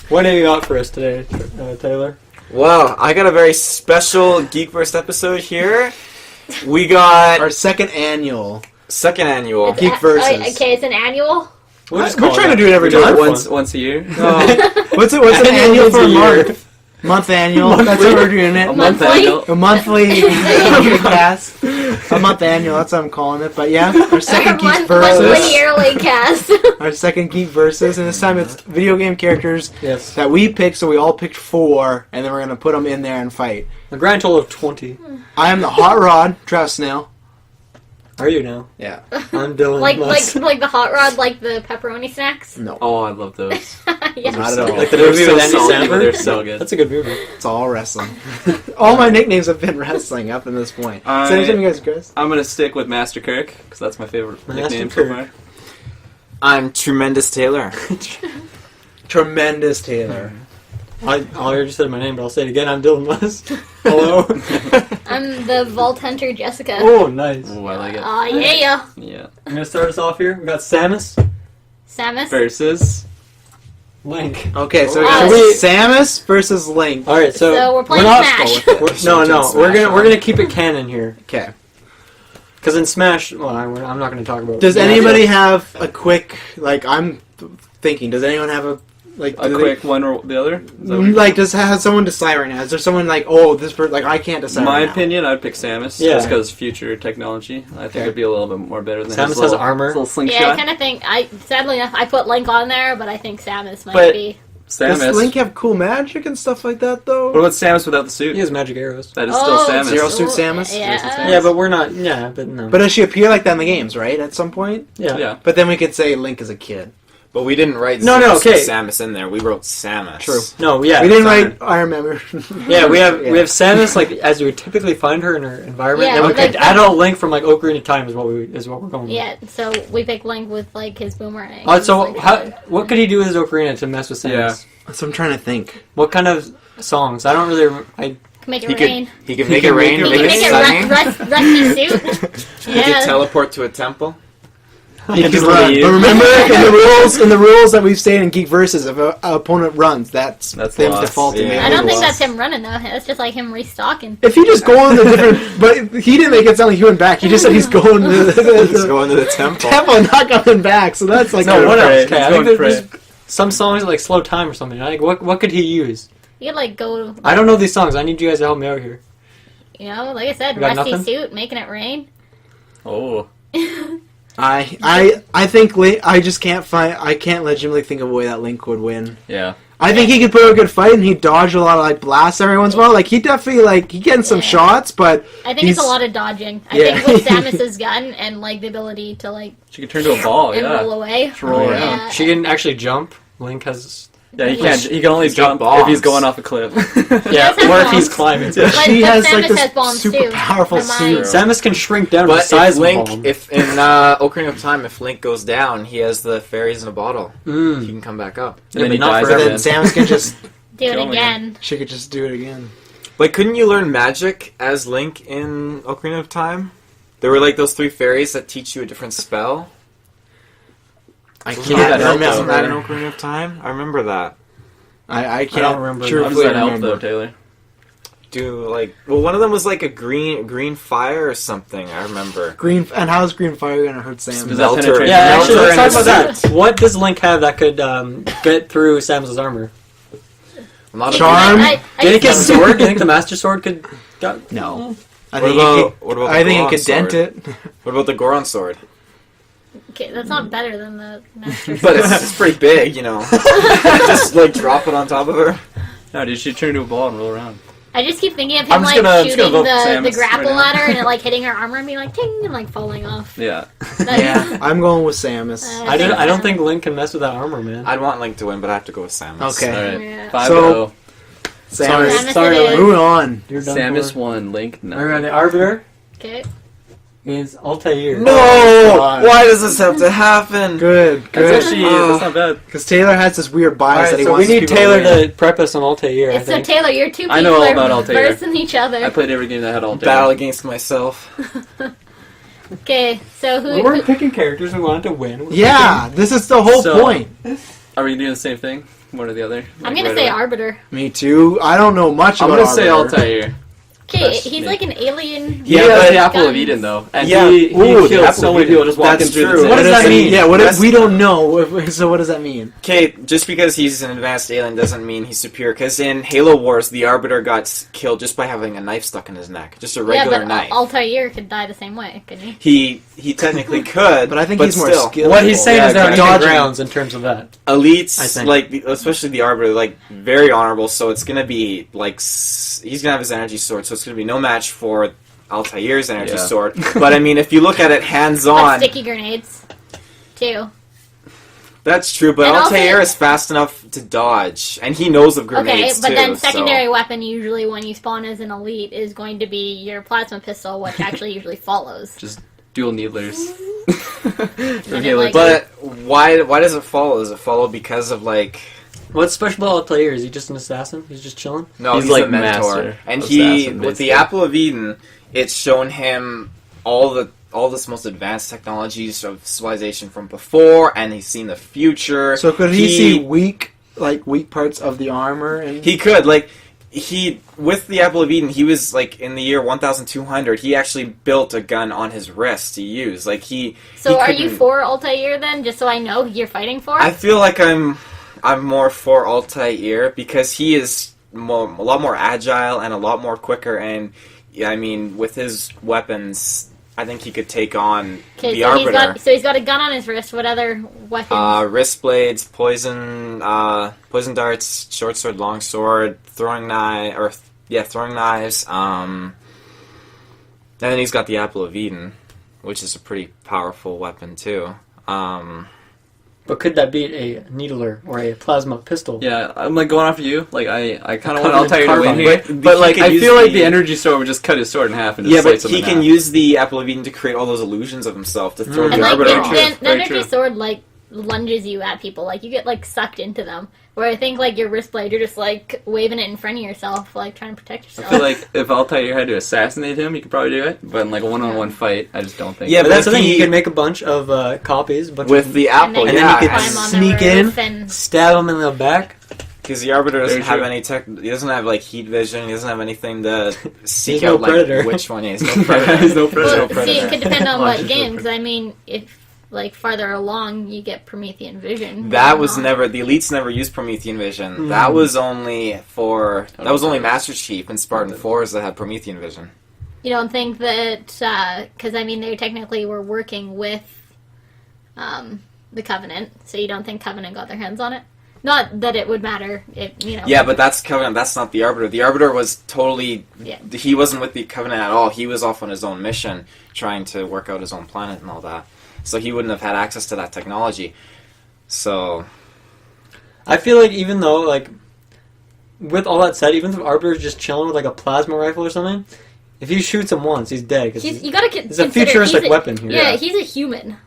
What have you got for us today, Taylor? Well, I got a very special GeekVerse episode here. We got our second annual GeekVerses. Okay, it's an annual? We're trying to do it every month. Once a year. What's an annual for a month? Month annual. That's what we're doing it. A month annual. A monthly cast. A month annual. That's what I'm calling it. But yeah, our second GeekVerses. Monthly yearly cast. Our second GeekVerses, and this time it's video game characters that we picked. So we all picked 4, and then we're gonna put them in there and fight. A grand total of 20. I am the Hot Rod, Travis Snail. Are you now? Yeah. I'm Dylan. like the hot rod, like the pepperoni snacks. No. Oh, I love those. Yeah. Not at all. Like the movie with Andy They're Samberg? so good. That's a good movie. It's all wrestling. All my nicknames have been wrestling up to this point. Is there anything you guys, Chris? I'm gonna stick with Master Kirk because that's my favorite nickname Kirk. so far. I'm Tremendous Taylor. Tremendous Taylor. I already said my name, but I'll say it again. I'm Dylan West. Hello. I'm the Vault Hunter Jessica. Oh, nice. Oh, I like it. Yeah. Yeah. I'm going to start us off here. We got Samus. Samus. Versus. Link. Okay, so Oh. we Samus versus Link. All right, So we're playing not Smash. We're gonna keep it canon here. Okay. Because in Smash, well, I'm not gonna talk about. Does anybody have a quick, like, I'm thinking, does anyone have a, like, A quick one or the other? has someone decide right now? Is there someone like, oh, this person, like, I can't decide In my right now. opinion, I'd pick Samus. Yeah. Just because future technology. I think it'd be a little bit more better than Samus his has little, armor. Little slingshot. Yeah, I kind of think. Sadly enough, I put Link on there, but I think Samus might But- be. Samus. Does Link have cool magic and stuff like that, though? What about Samus without the suit? He has magic arrows. That is still Samus. Zero Suit Samus? Yeah. Yeah, but we're not. Yeah, but no. But does she appear like that in the games, right, at some point? yeah. Yeah. But then we could say Link is a kid. But we didn't write No, okay. Samus in there. We wrote Samus. True. No, yeah. We didn't sorry. write Iron Man. Yeah, we have Samus like as you would typically find her in her environment. Yeah, and we like- picked adult Link from like Ocarina of Time is what we're going with. Yeah, so we picked Link with like his boomerang. So Like, what could he do with his Ocarina to mess with Samus? Yeah. So I'm trying to think. What kind of songs? I don't really. can make it He rain. could make it rain. He Make can it make it sunny. rusty suit. He could teleport to a temple. He can Just run. leave. But remember, in the rules that we've stated in GeekVerses, if an opponent runs, that's That's them's lost, default to yeah. make I don't think loss. that's him running though. That's just like him restocking. If you just go on the different, but he didn't make it sound like he went back. He just said he's going to He's the going to the temple. temple and not coming back. So that's like No, what pray. else? Okay, I He's think going there's to some songs like Slow Time or something. Like what could he use? You could like go. I don't know these songs. I need you guys to help me out here. You know, like I said, You got rusty nothing? suit, making it rain. Oh. I think Link, I just can't I can't legitimately think of a way that Link would win. Yeah. I think he could put up a good fight and he'd dodge a lot of like blasts every once in a while. Like he definitely he getting some shots, but I think it's a lot of dodging. I Yeah. think with Samus's gun and like the ability to like She can turn to a ball, and yeah. roll away. Just roll around. Yeah. She can actually jump. Link has. Yeah, he can't. He can only jump bombs. if he's going off a cliff. Yeah, does have or if he's bombs. climbing. Yeah. But, She but has, Samus like, this has bombs super too. powerful From suit. Samus can shrink down to the But size if Link, of a bomb. if in Ocarina of Time, if Link goes down, he has the fairies in a bottle. He can come back up. And then but he not dies for at then the end. Samus can just Do it Kill me. again. she could just do it again. Like, couldn't you learn magic as Link in Ocarina of Time? There were like those 3 fairies that teach you a different spell. I that can't help, remember. Wasn't that in Ocarina of Time? I remember that. I can't don't remember. How truthfully does that help, remember. though, Taylor? One of them was like a green fire or something. I remember. Green and how's green fire gonna hurt Samus? Does that Melter. penetrate? Yeah, Melter actually, let's and talk his about that. What does Link have that could get through Samus's armor? Not a- Charm? I Do you think his just- sword? Do you think the Master Sword could? No. I What think about the I think Goron it could dent sword? it. What about the Goron sword? Okay, that's not better than the Master But it's pretty big, you know. Just like drop it on top of her. No, dude, she turned into a ball and roll around. I just keep thinking of I'm him just like gonna- I'm just shooting gonna vote the Samus grapple right now. at her and it like hitting her armor and being like ting and like falling off. Yeah. Yeah, I'm going with Samus. I don't think Link can mess with that armor, man. I'd want Link to win, but I have to go with Samus. Okay. All right. Yeah. 5-0. So- Sorry, Samus. sorry, it is. Link. Moving on. You're done Samus for. won. Link, no. Alright, the arbiter Okay. is Altair. No! God. Why does this have to happen? Good, That's good. actually, that's not bad. Because Taylor has this weird bias Alright, that he so we wants need people Taylor win. to prep us on Altair, I So think. Taylor, you're two people I know all are about Altair. versing each other. I played every game that had all day. Battle against myself. Okay, so We weren't picking characters we wanted to win. Yeah, this is the whole So- point. Are we doing the same thing? One or the other. I'm Like, gonna right say away. Arbiter. Me too. I don't know much I'm about gonna say Arbiter. Altair. Okay, That's he's me. like an alien. He Yeah, has but the Apple of guns. Eden though, and Yeah. he Ooh, the killed Apple so of many Eden. people just walking That's through true. the What does that mean? Yeah, what if That's- we don't know? So what does that mean? Okay, just because he's an advanced alien doesn't mean he's superior. Because in Halo Wars, the Arbiter got killed just by having a knife stuck in his neck, just a Yeah, regular but knife. Altair could die the same way, couldn't he? He technically could, But I think he's more still. skilled. What he's saying Yeah, is there are no dodging. grounds in terms of that. Elites, I think. like especially the Arbiter, like very honorable. So it's gonna be like he's gonna have his energy sword, so it's gonna be no match for Altair's energy Yeah. sword. But I mean, if you look at it But hands-on, sticky grenades, too. that's true. But And also- Altair is fast enough to dodge, and he knows of Okay, grenades but too. then so- secondary weapon usually when you spawn as an elite is going to be your plasma pistol, which actually usually follows. Just dual needlers. And Halo like- But why does it follow? Does it follow because of like? What's special about Altair? Is he just an assassin? He's just chilling? No, He's he's like a mentor, master and assassin, with the basically. Apple of Eden, it's shown him all this most advanced technologies of civilization from before, and he's seen the future. So could he see weak parts of the armor? And He could with the Apple of Eden, he was like in the year 1200. He actually built a gun on his wrist to use. Like he. So he are you couldn't- for Altair then, just so I know who you're fighting for? I feel like I'm more for Altair because he is a lot more agile and a lot more quicker, and yeah, I mean with his weapons, I think he could take on Okay, the so Arbiter. he's got a gun on his wrist. What other weapons? Wrist blades, poison darts, short sword, long sword, throwing knives. And then he's got the Apple of Eden, which is a pretty powerful weapon too. But could that beat a needler or a plasma pistol? Yeah, I'm like going after you. Like I kind of want Covered in Altair to win carbon. here, But but he like could I use feel like the- the energy sword would just cut his sword in half and just Yeah, but slice him he in can half. use the Apple of Eden to create all those illusions of himself to throw and the like Arbiter the, off. the, the Very energy true. sword like lunges you at people. Like you get like sucked into them. Where I think like your wrist blade, you're just like waving it in front of yourself, like trying to protect I yourself. feel like if Altair had to assassinate him, you could probably do it. But in like a one-on-one fight, I just don't think. Yeah, But that's the thing. he- You can make a bunch of copies, but with the and Apple, then And yeah, then you could climb on sneak the in. roof and stab them in the back. because the Arbiter doesn't Very have true. any tech. He doesn't have like heat vision. He doesn't have anything to seek no out like predator. which one is. No predator. There's no well, predator. see, it could depend on Oh, what just game. real Because I mean, if like farther along you get Promethean vision. That was not. never the elites never used Promethean vision. Hmm. That was only Master Chief and Spartan 4s that had Promethean vision. You don't think that because I mean they technically were working with the Covenant, so you don't think Covenant got their hands on it? Not that it would matter, if you know. Yeah, but that's Covenant. That's not the Arbiter. The Arbiter was totally. Yeah. He wasn't with the Covenant at all. He was off on his own mission, trying to work out his own planet and all that. So he wouldn't have had access to that technology. So I feel like even though, like, with all that said, even if Arbiter's just chilling with like a plasma rifle or something, if he shoots him once, he's dead. Cause you gotta it's a consider futuristic he's weapon here. Yeah, he's a human.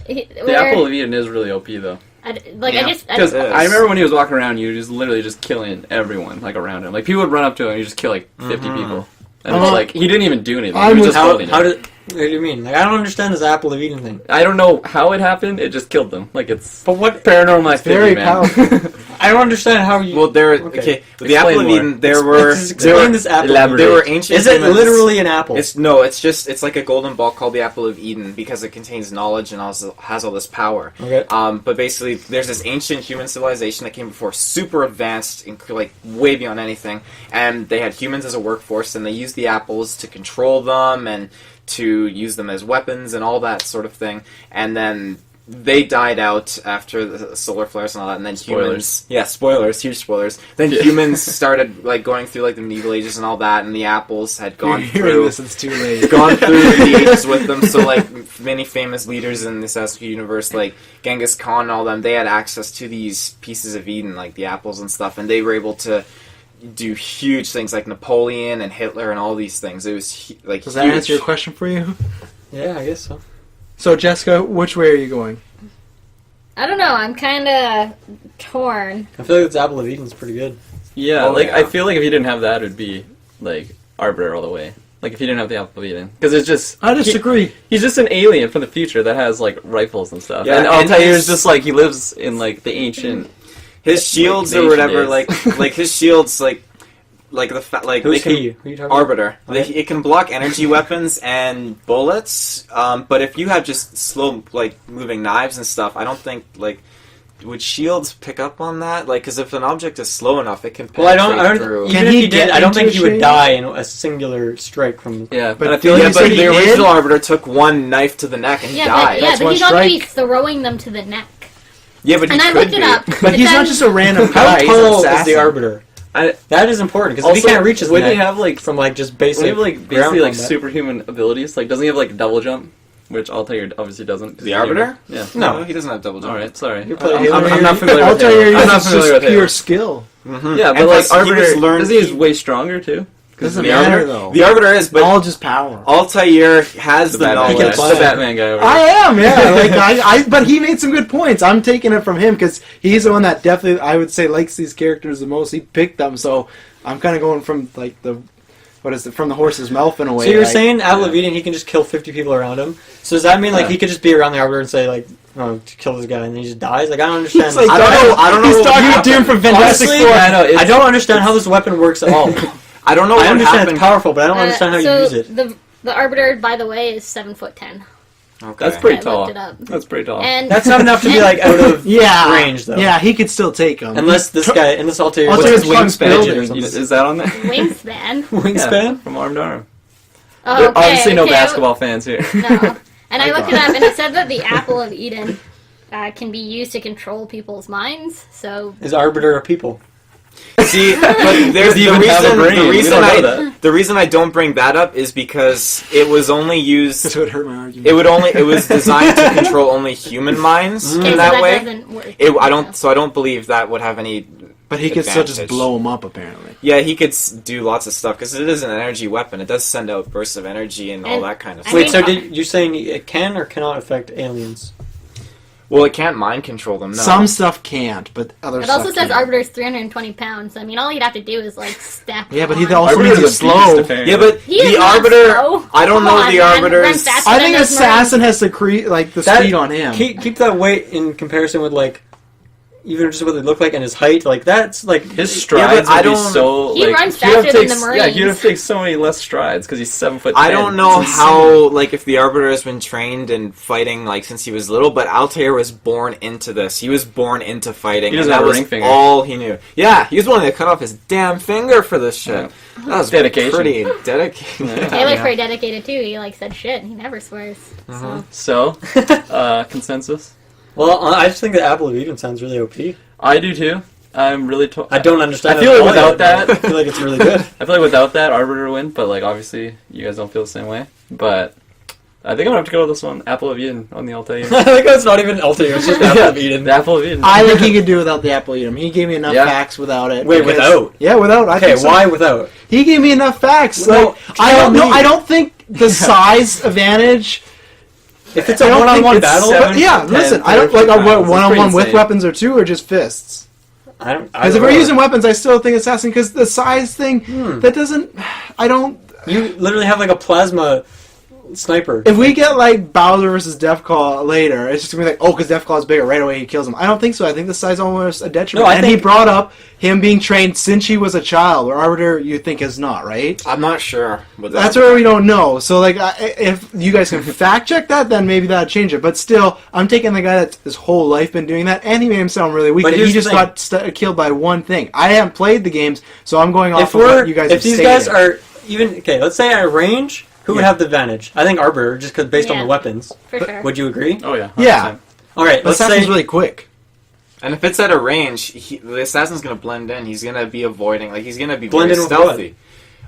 The Apple of Eden is really OP though. Yeah. Because It is. I remember when he was walking around, you were just literally just killing everyone like around him. Like people would run up to him, and you just kill like 50 people, and it's like he didn't even do anything. I'm He was with- just How holding how it. did? What do you mean? Like, I don't understand this Apple of Eden thing. I don't know how it happened. It just killed them. Like it's But what? paranormal activity, very man. I don't understand how you. well, there. Okay. Okay, with Explain the Apple of more. Eden, there were Explain this apple. elaborate. there were ancient. Is it humans- literally an apple? It's like a golden ball called the Apple of Eden because it contains knowledge and also has all this power. Okay. But basically, there's this ancient human civilization that came before, super advanced, like way beyond anything, and they had humans as a workforce, and they used the apples to control them and to use them as weapons and all that sort of thing. And then they died out after the solar flares and all that, and then humans... Yeah, spoilers, huge spoilers. Then humans started like going through like the medieval ages and all that, and the apples had gone You're hearing through... this, it's too late. gone through the ages with them, so like many famous leaders in the Sasuke universe, like Genghis Khan and all them, they had access to these pieces of Eden, like the apples and stuff, and they were able to do huge things like Napoleon and Hitler and all these things. It was like Does that huge. answer your question for you? Yeah, I guess so. So, Jessica, which way are you going? I don't know. I'm kind of torn. I feel like this Apple of Eden's pretty good. Yeah, Oh, like yeah. I feel like if you didn't have that, it'd be like Arbiter all the way. Like if you didn't have the Apple of Eden, because it's just I disagree. he's just an alien from the future that has like rifles and stuff. Yeah, and and Altair's he's- just like he lives in like the ancient his shields or whatever, like his shields, like the Who's they can, he? Who are you talking Arbiter. Okay. It can block energy weapons and bullets, but if you have just slow moving knives and stuff, I don't think would shields pick up on that? Because if an object is slow enough, it can penetrate Well, I don't. through. Even Can if he he did, get I don't think into he would shade? die in a singular strike from. Yeah, But but I do feel you like say But he the did? original Arbiter took one knife to the neck and he died. That's but one he's not going to be strike. throwing them to the neck. Yeah, but he And I could looked be. it up. But he's not then- just a random How guy. He's an tall is assassin. the Arbiter? That is important because if he Also, can't reach his would neck he have from just Doesn't basic he have ground basically combat. superhuman abilities? Doesn't he have double jump? Which Altair obviously doesn't. 'cause The he's Arbiter? newer. Yeah. No, he doesn't have double jump. Alright, sorry. You play I'm, Halo, I'm not familiar with Altair Halo. I'm not uses familiar with just pure Halo. skill. Mm-hmm. Yeah, And but plus, he Arbiter, was learned. isn't he way stronger too? Doesn't The matter Arbiter, though. the Arbiter is, but All just power. Altair has the Batman knowledge. can guy. fly. The Batman guy over I there. am, yeah. But he made some good points. I'm taking it from him because he's the one that definitely, I would say, likes these characters the most. He picked them, so I'm kind of going from from the horse's mouth in a way. So you're saying at Leviathan he can just kill 50 people around him? So does that mean he could just be around the Arbiter and say kill this guy and then he just dies? I don't understand. He's like, I don't know. I don't know. He's what talking happened. to him from Fantastic Honestly, Four. I know, it's- I don't understand how this weapon works at all. I don't know I what understand happened. it's powerful, but I don't understand how so you use it. The Arbiter, by the way, is 7'10". Okay. That's pretty I tall. looked it up. That's pretty tall. And That's not enough to be out of Yeah, range though. Yeah, he could still take him. Unless this guy, and this Altair, Altair what's is his Trump's wingspan? building. or something? Is that on there? wingspan. Wingspan? Yeah, from arm to arm. Oh, okay, Obviously, no okay, basketball fans here. No. And I looked it up, and it said that the Apple of Eden can be used to control people's minds. So Is Arbiter a people? See, but there's Does he even have a brain? We don't know that. the reason I don't bring that up is because it was only used. This would hurt my argument. It was designed to control only human minds okay, in so that way. doesn't work. I don't believe that would have any. But he could still just advantage. blow him up, apparently. Yeah, he could do lots of stuff because it is an energy weapon. It does send out bursts of energy and all And- that kind of I stuff. Wait, mean- so you saying it can or cannot affect aliens? Well, it can't mind control them. No. Some stuff can't, but other It stuff also says can. Arbiter's 320 pounds. I mean, all he'd have to do is step. Yeah, but he on. also Arbiter's means he's a beast, slow. apparently. Yeah, but He is the not Arbiter. slow. I don't Come know on, the man. Run Arbiter's. faster I than think those Assassin has the speed on him. Keep that weight in comparison with even just what they look like and his height. That's His strides I would be don't- so. He runs he'd have faster to than take- the Yeah, he'd have Marines. to take so many less strides because he's 7'10". I don't know It's how, if the Arbiter has been trained in fighting, since he was little, but Altair was born into this. He was born into fighting. He doesn't and have that a was ring finger. all he knew. Yeah, he was willing to cut off his damn finger for this shit. Yeah. That was Dedication. pretty dedicated. Yeah. Taylor's pretty dedicated too. He said shit. He never swears. So. So, consensus. Well, I just think the Apple of Eden sounds really OP. I do too. I'm really. I don't understand. I feel it like at all without yet, that- but I feel like it's really good. I feel like without that, Arbiter would win, but obviously you guys don't feel the same way. But I think I'm gonna have to go with this one, Apple of Eden on the Altair. I think it's not even Altair. It's just Apple of Eden. The Apple of Eden. I think he could do without the Apple Eden. He gave me enough Yeah. facts without it. Wait, because- without? Yeah, without. I Okay, think so. why without? He gave me enough facts. No, I tell don't know. me. I don't think the size advantage. If it's I a don't think one-on-one it's- battle, but yeah, 10, listen. I 30 don't like a pounds. one-on-one pretty with insane. weapons or two, or just fists. I don't. Because if we're using weapons, I still think assassin. Because the size thing, that doesn't. I don't. you literally have a plasma sniper. If we get Bowser versus Deathclaw later, it's just gonna be because Deathclaw is bigger, right away he kills him. I don't think so. I think the size is almost a detriment. No, I and he think- brought up him being trained since he was a child, where Arbiter you think is not, right? I'm not sure. But That's where we don't know. So if you guys can fact check that, then maybe that'd change it. But still, I'm taking the guy that's his whole life been doing that, and he made him sound really weak. But That he here's the just got killed by one thing. I haven't played the games, so I'm going off If of what you guys. if these guys are even let's say at range, who would Yeah. have the advantage? I think Arbiter, just based on Yeah. the weapons. For sure. Would you agree? Oh yeah. Yeah. 100%. All right, let's Assassin's say really quick. And if it's at a range, the assassin's gonna blend in. He's gonna be avoiding. He's gonna be Blend very in with stealthy.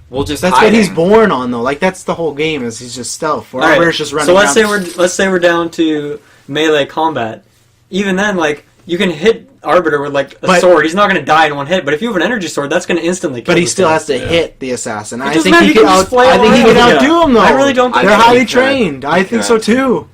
We'll just That's hiding. what he's born on, though. That's the whole game. Is he's just stealth. Where All right, Arbiter's just running so let's around. say we're down to melee combat. Even then, you can hit Arbiter with a But- sword. He's not going to die in one hit. But if you have an energy sword, that's going to instantly kill But he this still thing. has to hit the assassin. I doesn't think matter, he he can can just flail I think he can around. outdo him, though. I really don't think They're he highly could. trained. I He think could. so too.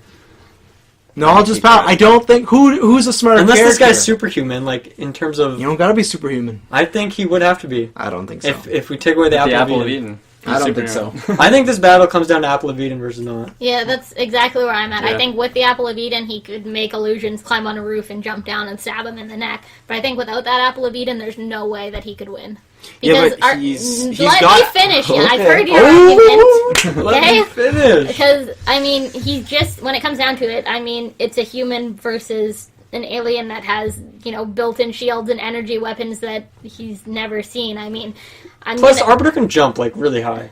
Knowledge is He power. could. I don't think who's a smarter Unless character. this guy's superhuman, in terms of, You don't gotta be superhuman. I think he would have to be I don't think so. if we take away the The Apple, Apple of of Eden. Eden. I don't think so. I think this battle comes down to Apple of Eden versus not. Yeah, that's exactly where I'm at. Yeah. I think with the Apple of Eden, he could make illusions, climb on a roof, and jump down and stab him in the neck. But I think without that Apple of Eden, there's no way that he could win. Because Yeah, but he's let got... me finish. Yeah, I've Okay. heard your argument. Let Okay? me finish. Because, I mean, he's just, when it comes down to it, I mean, it's a human versus an alien that has, you know, built-in shields and energy weapons that he's never seen. I mean, Plus, Arbiter can jump like really high.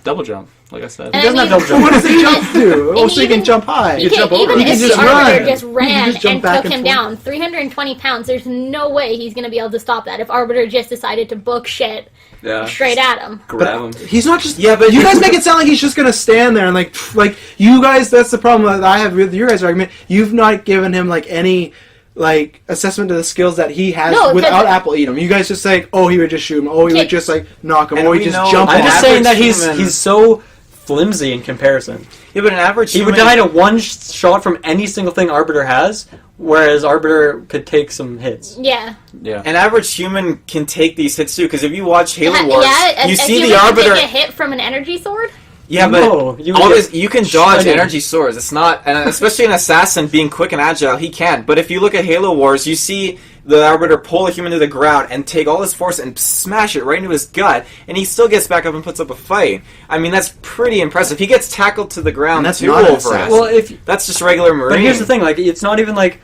Double jump, like I said. And doesn't have double So jump. what does he jump to? Oh, so he even- can jump high. He jump can, over. even He can if just the Arbiter run. just He ran can just jump and back took and him forth. down, 320 pounds, there's no way he's going to be able to stop that if Arbiter just decided to book shit Yeah. straight at him. Grab him. He's not just. Yeah, but- you guys make it sound like he's just gonna stand there and like you guys. That's the problem that I have with your guys' argument. You've not given him like any like assessment to the skills that he has No, 'cause- without Apple eat him. You guys just like, oh, he would just shoot him. Oh, he Okay. would just like knock him. And Oh, we he just know- jump I'm on just him. saying that average he's human- he's so flimsy in comparison. Yeah, but an average He human... would die to one shot from any single thing Arbiter has, whereas Arbiter could take some hits. Yeah. Yeah. An average human can take these hits too, because if you watch Halo Yeah, Wars, yeah, you a see human the can Arbiter... take a hit from an energy sword? Yeah, but No, you would all get this, you can dodge shredded. energy swords. It's not, and especially an assassin being quick and agile, he can. But if you look at Halo Wars, you see the Arbiter pull a human to the ground and take all his force and smash it right into his gut, and he still gets back up and puts up a fight. I mean, that's pretty impressive. He gets tackled to the ground And that's too not an over it. assassin. Well, if That's just regular Marine. but here's the thing, like it's not even like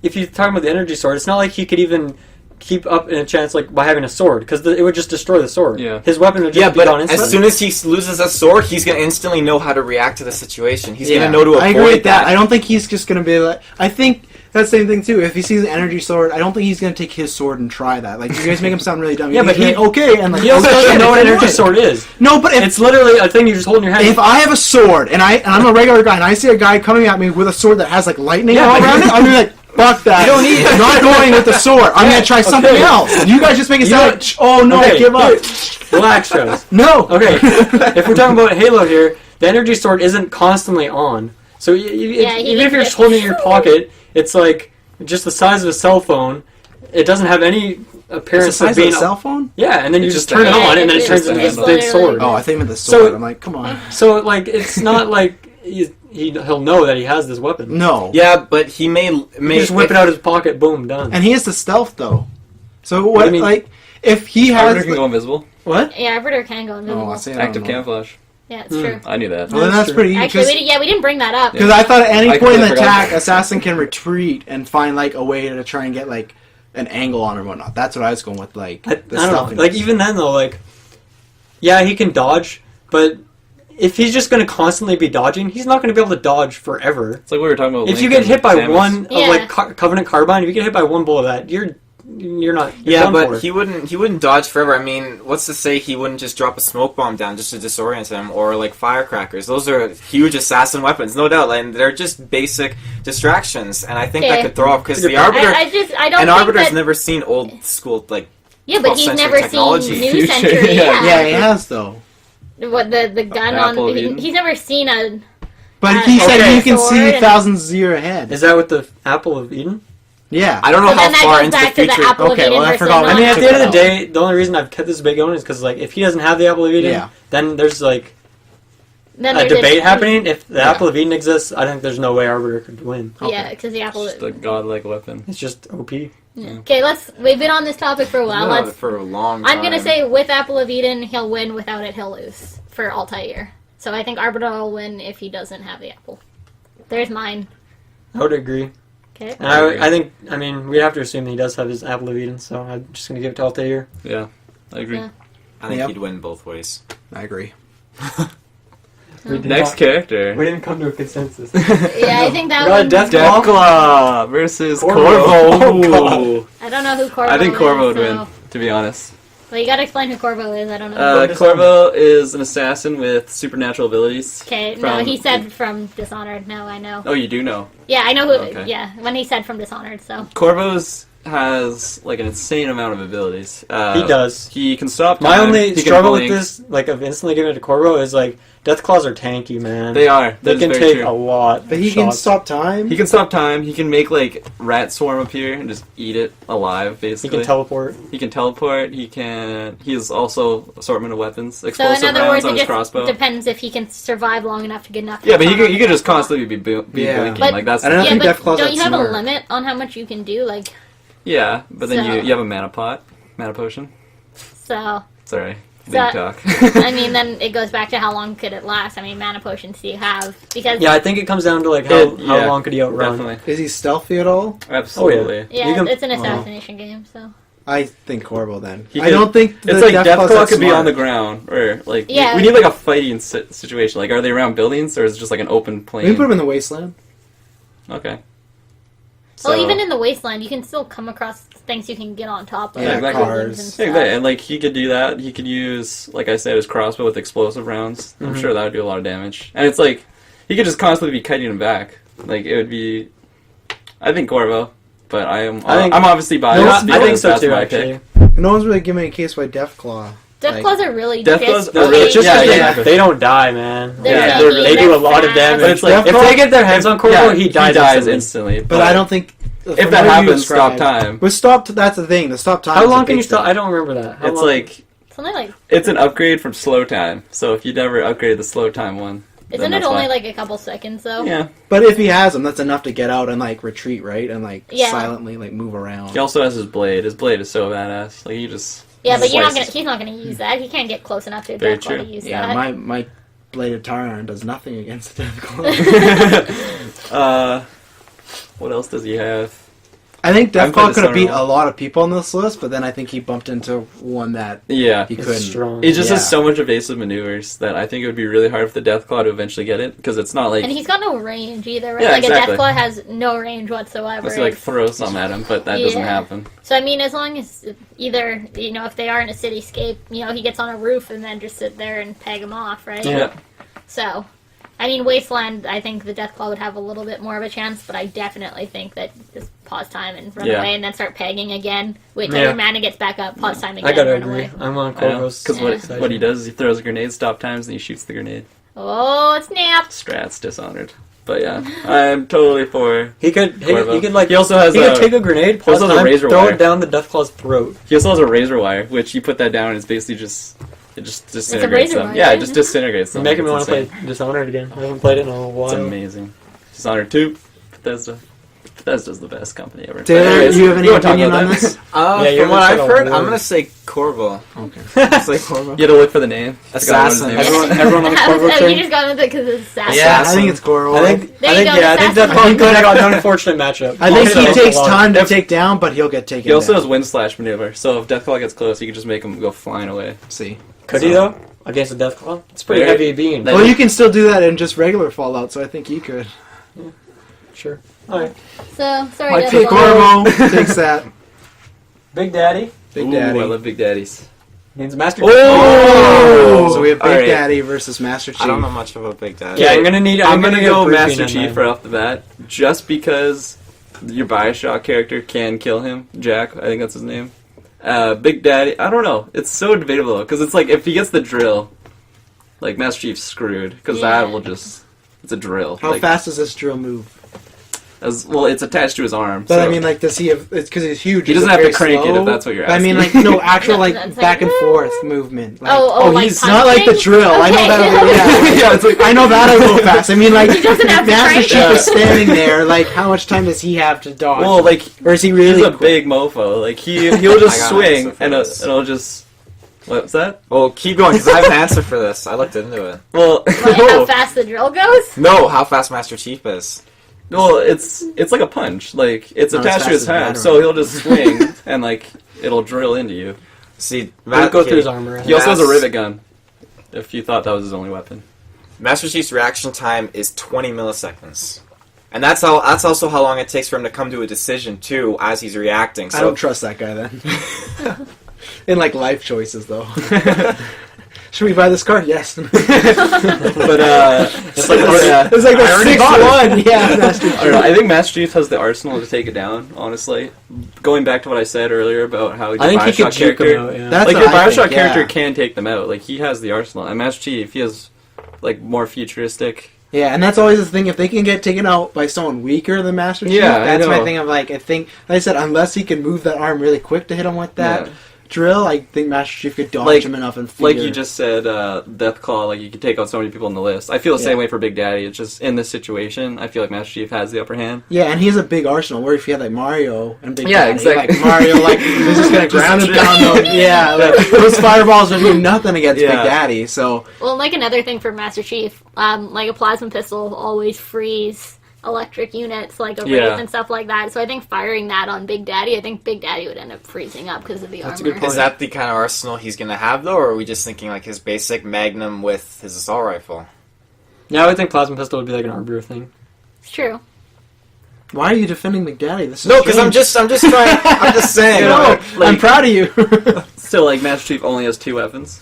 if you're talking about the energy sword, it's not like he could even keep up in a chance like by having a sword because it would just destroy the sword. Yeah. His weapon would just Yeah, be gone but instantly. as soon as he loses a sword, he's going to instantly know how to react to the situation. He's Yeah. going to know to avoid I agree with that. I don't think he's just gonna be like. I think that's the same thing too. If he sees an energy sword, I don't think he's gonna take his sword and try that. Like you guys make him sound really dumb. Yeah, but He's he- like, okay, and like he also oh, doesn't shit, know what an it energy would. sword is. No, but if It's literally a thing you just hold in your hand. if I have a sword and I'm a regular guy and I see a guy coming at me with a sword that has like lightning Yeah, all but around it, I'm gonna be like, fuck that. You don't need it. I'm not going with the sword. I'm gonna try something Okay. else. You guys just make it You sound don't- like, oh no, Okay, give up. Relax, Travis. No. Okay, if we're talking about Halo here, the energy sword isn't constantly on. So Yeah, he even if you're needs just holding it in your pocket, it's like just the size of a cell phone. It doesn't have any It's the appearance size of being of a cell phone? Yeah, and then you It's just just turn a it handle. on, and then it Yeah, turns it's into just this a big handle. sword. Oh, I think with the So- sword. I'm like, come on. So like, it's not like he'll know that he has this weapon. No. Yeah, but he may You just whip it out of his pocket, boom, done. And he has the stealth though. So do what? you mean? Like, if he has Arbiter can go invisible. what? Yeah, Arbiter can go invisible. Oh, I see. I don't Active know. camouflage. Yeah, it's true. I knew that. Well, then that's true. pretty. Actually, we didn't bring that up. Because I thought at any I point in the completely forgot. attack, assassin can retreat and find like a way to try and get like an angle on or whatnot. That's what I was going with. Like I the don't know. stealthiness. Like even then though, like yeah, he can dodge, but if he's just going to constantly be dodging, he's not going to be able to dodge forever. It's like we were talking about. If you Link get hit and by Samus. one Yeah. of like Covenant Carbine, if you get hit by one bullet of that, you're not. You're Yeah, done but for. he wouldn't dodge forever. I mean, what's to say he wouldn't just drop a smoke bomb down just to disorient him, or like firecrackers? Those are huge assassin weapons, no doubt. And they're just basic distractions, and I think that Okay. could throw off because the I- Arbiter I don't and think Arbiter's that, never seen old school like. yeah, but 12th he's century never technology. seen New Future, Century. yeah. yeah, he has though. What the gun Apple on? of Eden? He's never seen a. But he said Okay. you can see Sword and- thousands a year ahead. Is that with the Apple of Eden? Yeah. I don't know So how then that far goes into back the to the future. Apple of Okay, Eden well, I versus forgot. I mean, at Check the end that of the day, the only reason I've kept this debate going is because like if he doesn't have the Apple of Eden, Yeah. then there's like then a there's debate happening. If the Yeah. Apple of Eden exists, I think there's no way Arbiter could win. Yeah, because the Apple. Just a godlike weapon. It's just OP. Okay, we've been on this topic for a while. No, Let's. for a long time. I'm gonna say with Apple of Eden, he'll win. Without it, he'll lose for Altair. So I think Arbiter will win if he doesn't have the apple. There's mine. I would agree. Okay. And I think, I mean, we have to assume that he does have his Apple of Eden, so I'm just going to give it to Altair. Yeah, I agree. Yeah. I think Yep. he'd win both ways. I agree. Next character. We didn't come to a consensus. Yeah, I think that We got a one. Death Deathclaw Claw. versus Corvo. Corvo. Oh, I don't know who Corvo I think is. Corvo would so... win, to be honest. Well, you gotta explain who Corvo is. I don't know. What is Corvo is an assassin with supernatural abilities. Okay, no, from- he said from Dishonored. No, I know. Oh, you do know. Yeah, I know who. Okay. Yeah, when he said from Dishonored, so. Corvo's has like an insane amount of abilities. He does. He can stop time. My only he can struggle with blink. this, like, of instantly giving it to Corvo is, like, Death Claws are tanky, man. They are. They That is can very take true. a lot. But he of can shots. stop time. He can stop time. He can make like rat swarm appear and just eat it alive. He Basically, can teleport. He can teleport. He can. He has also assortment of weapons. So Explosive in other rounds words, on it his just crossbow. depends if he can survive long enough to get enough. Yeah, but hits he on could him. just constantly be Yeah. blinking. But- Like that's. I don't Yeah, think but Deathclaw's don't you have smart. a limit on how much you can do? Like, Yeah, but then So- you have a mana potion. so. Sorry, big So- talk. I mean, then it goes back to how long could it last? I mean, mana potions do you have? Because Yeah, I think it comes down to, like, how long could he outrun. Definitely, Is he stealthy at all? absolutely. yeah, You can- it's an assassination game, so. I think Corvo then. He I could- don't think It's the like Deathclaw's Deathclaw that could be smart. on the ground, or like Yeah. we need like a fighting situation. Like, are they around buildings, or is it just like an open We plain? can put him in the wasteland. Okay. Well, So- even in the wasteland, you can still come across things you can get on top of. Yeah, like exactly. buildings and Cars. stuff. Yeah, exactly. And like he could do that. He could use, like I said, his crossbow with explosive rounds. I'm Mhm. sure that would do a lot of damage. And it's like he could just constantly be kiting him back. Like it would be. I think Corvo, but I'm obviously biased. I think because so that's too, my actually. pick. No one's really giving me a case why Deathclaw. Deathclaws are really Deathclaws just are really- It's just Yeah, 'cause yeah. they don't die, man. They're Yeah, tanky, they do they're a lot of fast. damage. But it's like if they get their hands on Corvo, he dies instantly. instantly. But I don't think. If that happens, stop time. With stop, that's the thing. The stop time. How is a long can big you stop? thing. I don't remember that. How It's long? like Something like, it's an upgrade from slow time. So if you never upgrade the slow time one, then isn't it that's only why. like a couple seconds though? Yeah. But if he has them, that's enough to get out and like retreat, right? And like Yeah. silently like move around. He also has his blade. His blade is so badass. Like he just. Yeah, but slices. he's not gonna use that. He can't get close enough to a Very Deathclaw true. to use Yeah, that. my bladed Tyrant does nothing against the Deathclaw. What else does he have? I think I've played Deathclaw the could have beat Summer a lot of people on this list, but then I think he bumped into one that Yeah. he It's couldn't. strong. It just Yeah. has so much evasive maneuvers that I think it would be really hard for the Deathclaw to eventually get it, because it's not like And he's got no range either, right? Yeah, like exactly. a Deathclaw has no range whatsoever. unless you like throw something at him, but that doesn't Yeah. happen. So I mean, as long as either if they are in a cityscape, he gets on a roof and then just sit there and peg him off, right? Yeah. So, I mean, Wasteland, I think the Deathclaw would have a little bit more of a chance, but I definitely think that just pause time and run Yeah. away and then start pegging again. Wait till Yeah. your mana gets back up, pause time again, I gotta run agree. away. I'm on I know, Corvo's because Yeah. what he does is he throws a grenade, stop times, and he shoots the grenade. Oh, snap! Strats Dishonored. But yeah, I'm totally for. He could Corvo. like He also has he a, could take a grenade, he also pause has a time, razor throw wire. it down the Deathclaw's throat. He also has a razor wire, which you put that down and it's basically just it just disintegrates razor them. wire, Yeah, yeah. it just disintegrates them. You're making me It's want to insane. play Dishonored again. I haven't played it in a while. It's amazing. Dishonored 2, Bethesda. Bethesda's the best company ever. But Taylor, anyways, you have any we won't talk opinion about on that. this? Yeah, you From what haven't I've said a heard, I'm word. gonna say Corvo. Okay. Say Corvo. You had to look for the name. Assassin. I forgot what his name was. Everyone on the Corvo You train. just got with it because it's assassin. Yeah, I Assassin. think it's Corvo. I think There you go, I think Assassin. Deathclaw could have got an unfortunate matchup. I think he Also, takes a lot. time to take down, but he'll get taken He also down. has wind slash maneuver, so if Deathclaw gets close, you can just make him go flying away. See. Could he though? Against a Deathclaw? It's pretty Very- heavy being. That- Well, you can still do that in just regular Fallout, so I think you could. Sure. Alright. So, sorry, My Deathclaw. pick, Corvo takes that. Big Daddy Big Ooh, Daddy. I love Big Daddies. means Master Oh! So we have Big Alright. Daddy versus Master Chief. I don't know much about Big Daddy. Yeah, I'm gonna need. I'm gonna need a go briefing Master on Chief that. right off the bat, just because your Bioshock character can kill him. Jack, I think that's his name. Big Daddy, I don't know. It's so debatable because it's like if he gets the drill, like Master Chief's screwed because Yeah. that will just. It's a drill. How like, fast does this drill move? well, it's attached to his arm. But so I mean, like, does he have? It's because he's huge. He is doesn't it have to very crank it, slow? if that's what you're I mean, like, asking. no actual like That's like, back and forth movement. Like, Oh, like he's not like the punching? drill. I know Okay. that. Yeah, yeah, it's like I know that'll go fast. I mean, like, He doesn't have to Master crank Chief it. is standing there. Like, how much time does he have to dodge? well, like or is he really? he's a big mofo. Like he'll just I got an swing answer for and this. it'll just. What's that? Well, keep going because I have an answer for this. I looked into it. Well, Like, how fast the drill goes? No, how fast Master Chief is. well, it's like a punch. Like it's Not as attached to fast his as hand, Batman. so he'll just swing and like it'll drill into you. See, Don't go through his armor. He also has a Mass- rivet gun. If you thought that was his only weapon. Master Chief's reaction time is 20 milliseconds. And that's also how long it takes for him to come to a decision too as he's reacting. I don't trust that guy then. In like life choices though. Should we buy this car? Yes. But it's like It's like I already the 6-1. Yeah, Master I don't know. I think Master Chief has the arsenal to take it down. Honestly, going back to what I said earlier about how I think he could Bioshock juke character, him out, yeah. That's like what your I Bioshock think, character yeah. can take them out. Like he has the arsenal, and Master Chief, he has like more futuristic. Yeah, and that's always the thing. If they can get taken out by someone weaker than Master Chief, Yeah, I that's my know. thing of like, I think, like I said, unless he can move that arm really quick to hit him with that Yeah. drill, I think Master Chief could dodge Like- him enough and Like fear. you just said, Deathclaw, like you could take out so many people on the list. I feel the Yeah. same way for Big Daddy. It's just in this situation, I feel like Master Chief has the upper hand. Yeah, and he has a big arsenal. Where if you had like Mario and Big Yeah, Daddy, exactly. like Mario, like he's just gonna ground him down. Those, yeah, like, those fireballs would do nothing against Yeah. Big Daddy. So Well, like another thing for Master Chief, like a plasma pistol always frees electric units, like a Wraith Yeah. and stuff like that. So I think firing that on Big Daddy, I think Big Daddy would end up freezing up because of the That's a armor. good point. Is that the kind of arsenal he's gonna have, though, or are we just thinking like his basic Magnum with his assault rifle? Yeah, I would think plasma pistol would be like an arbor thing. It's true. why are you defending Big Daddy? This is No, because I'm strange. just trying. I'm just saying. You know, like- I'm proud of you. Still, like Master Chief only has 2 weapons.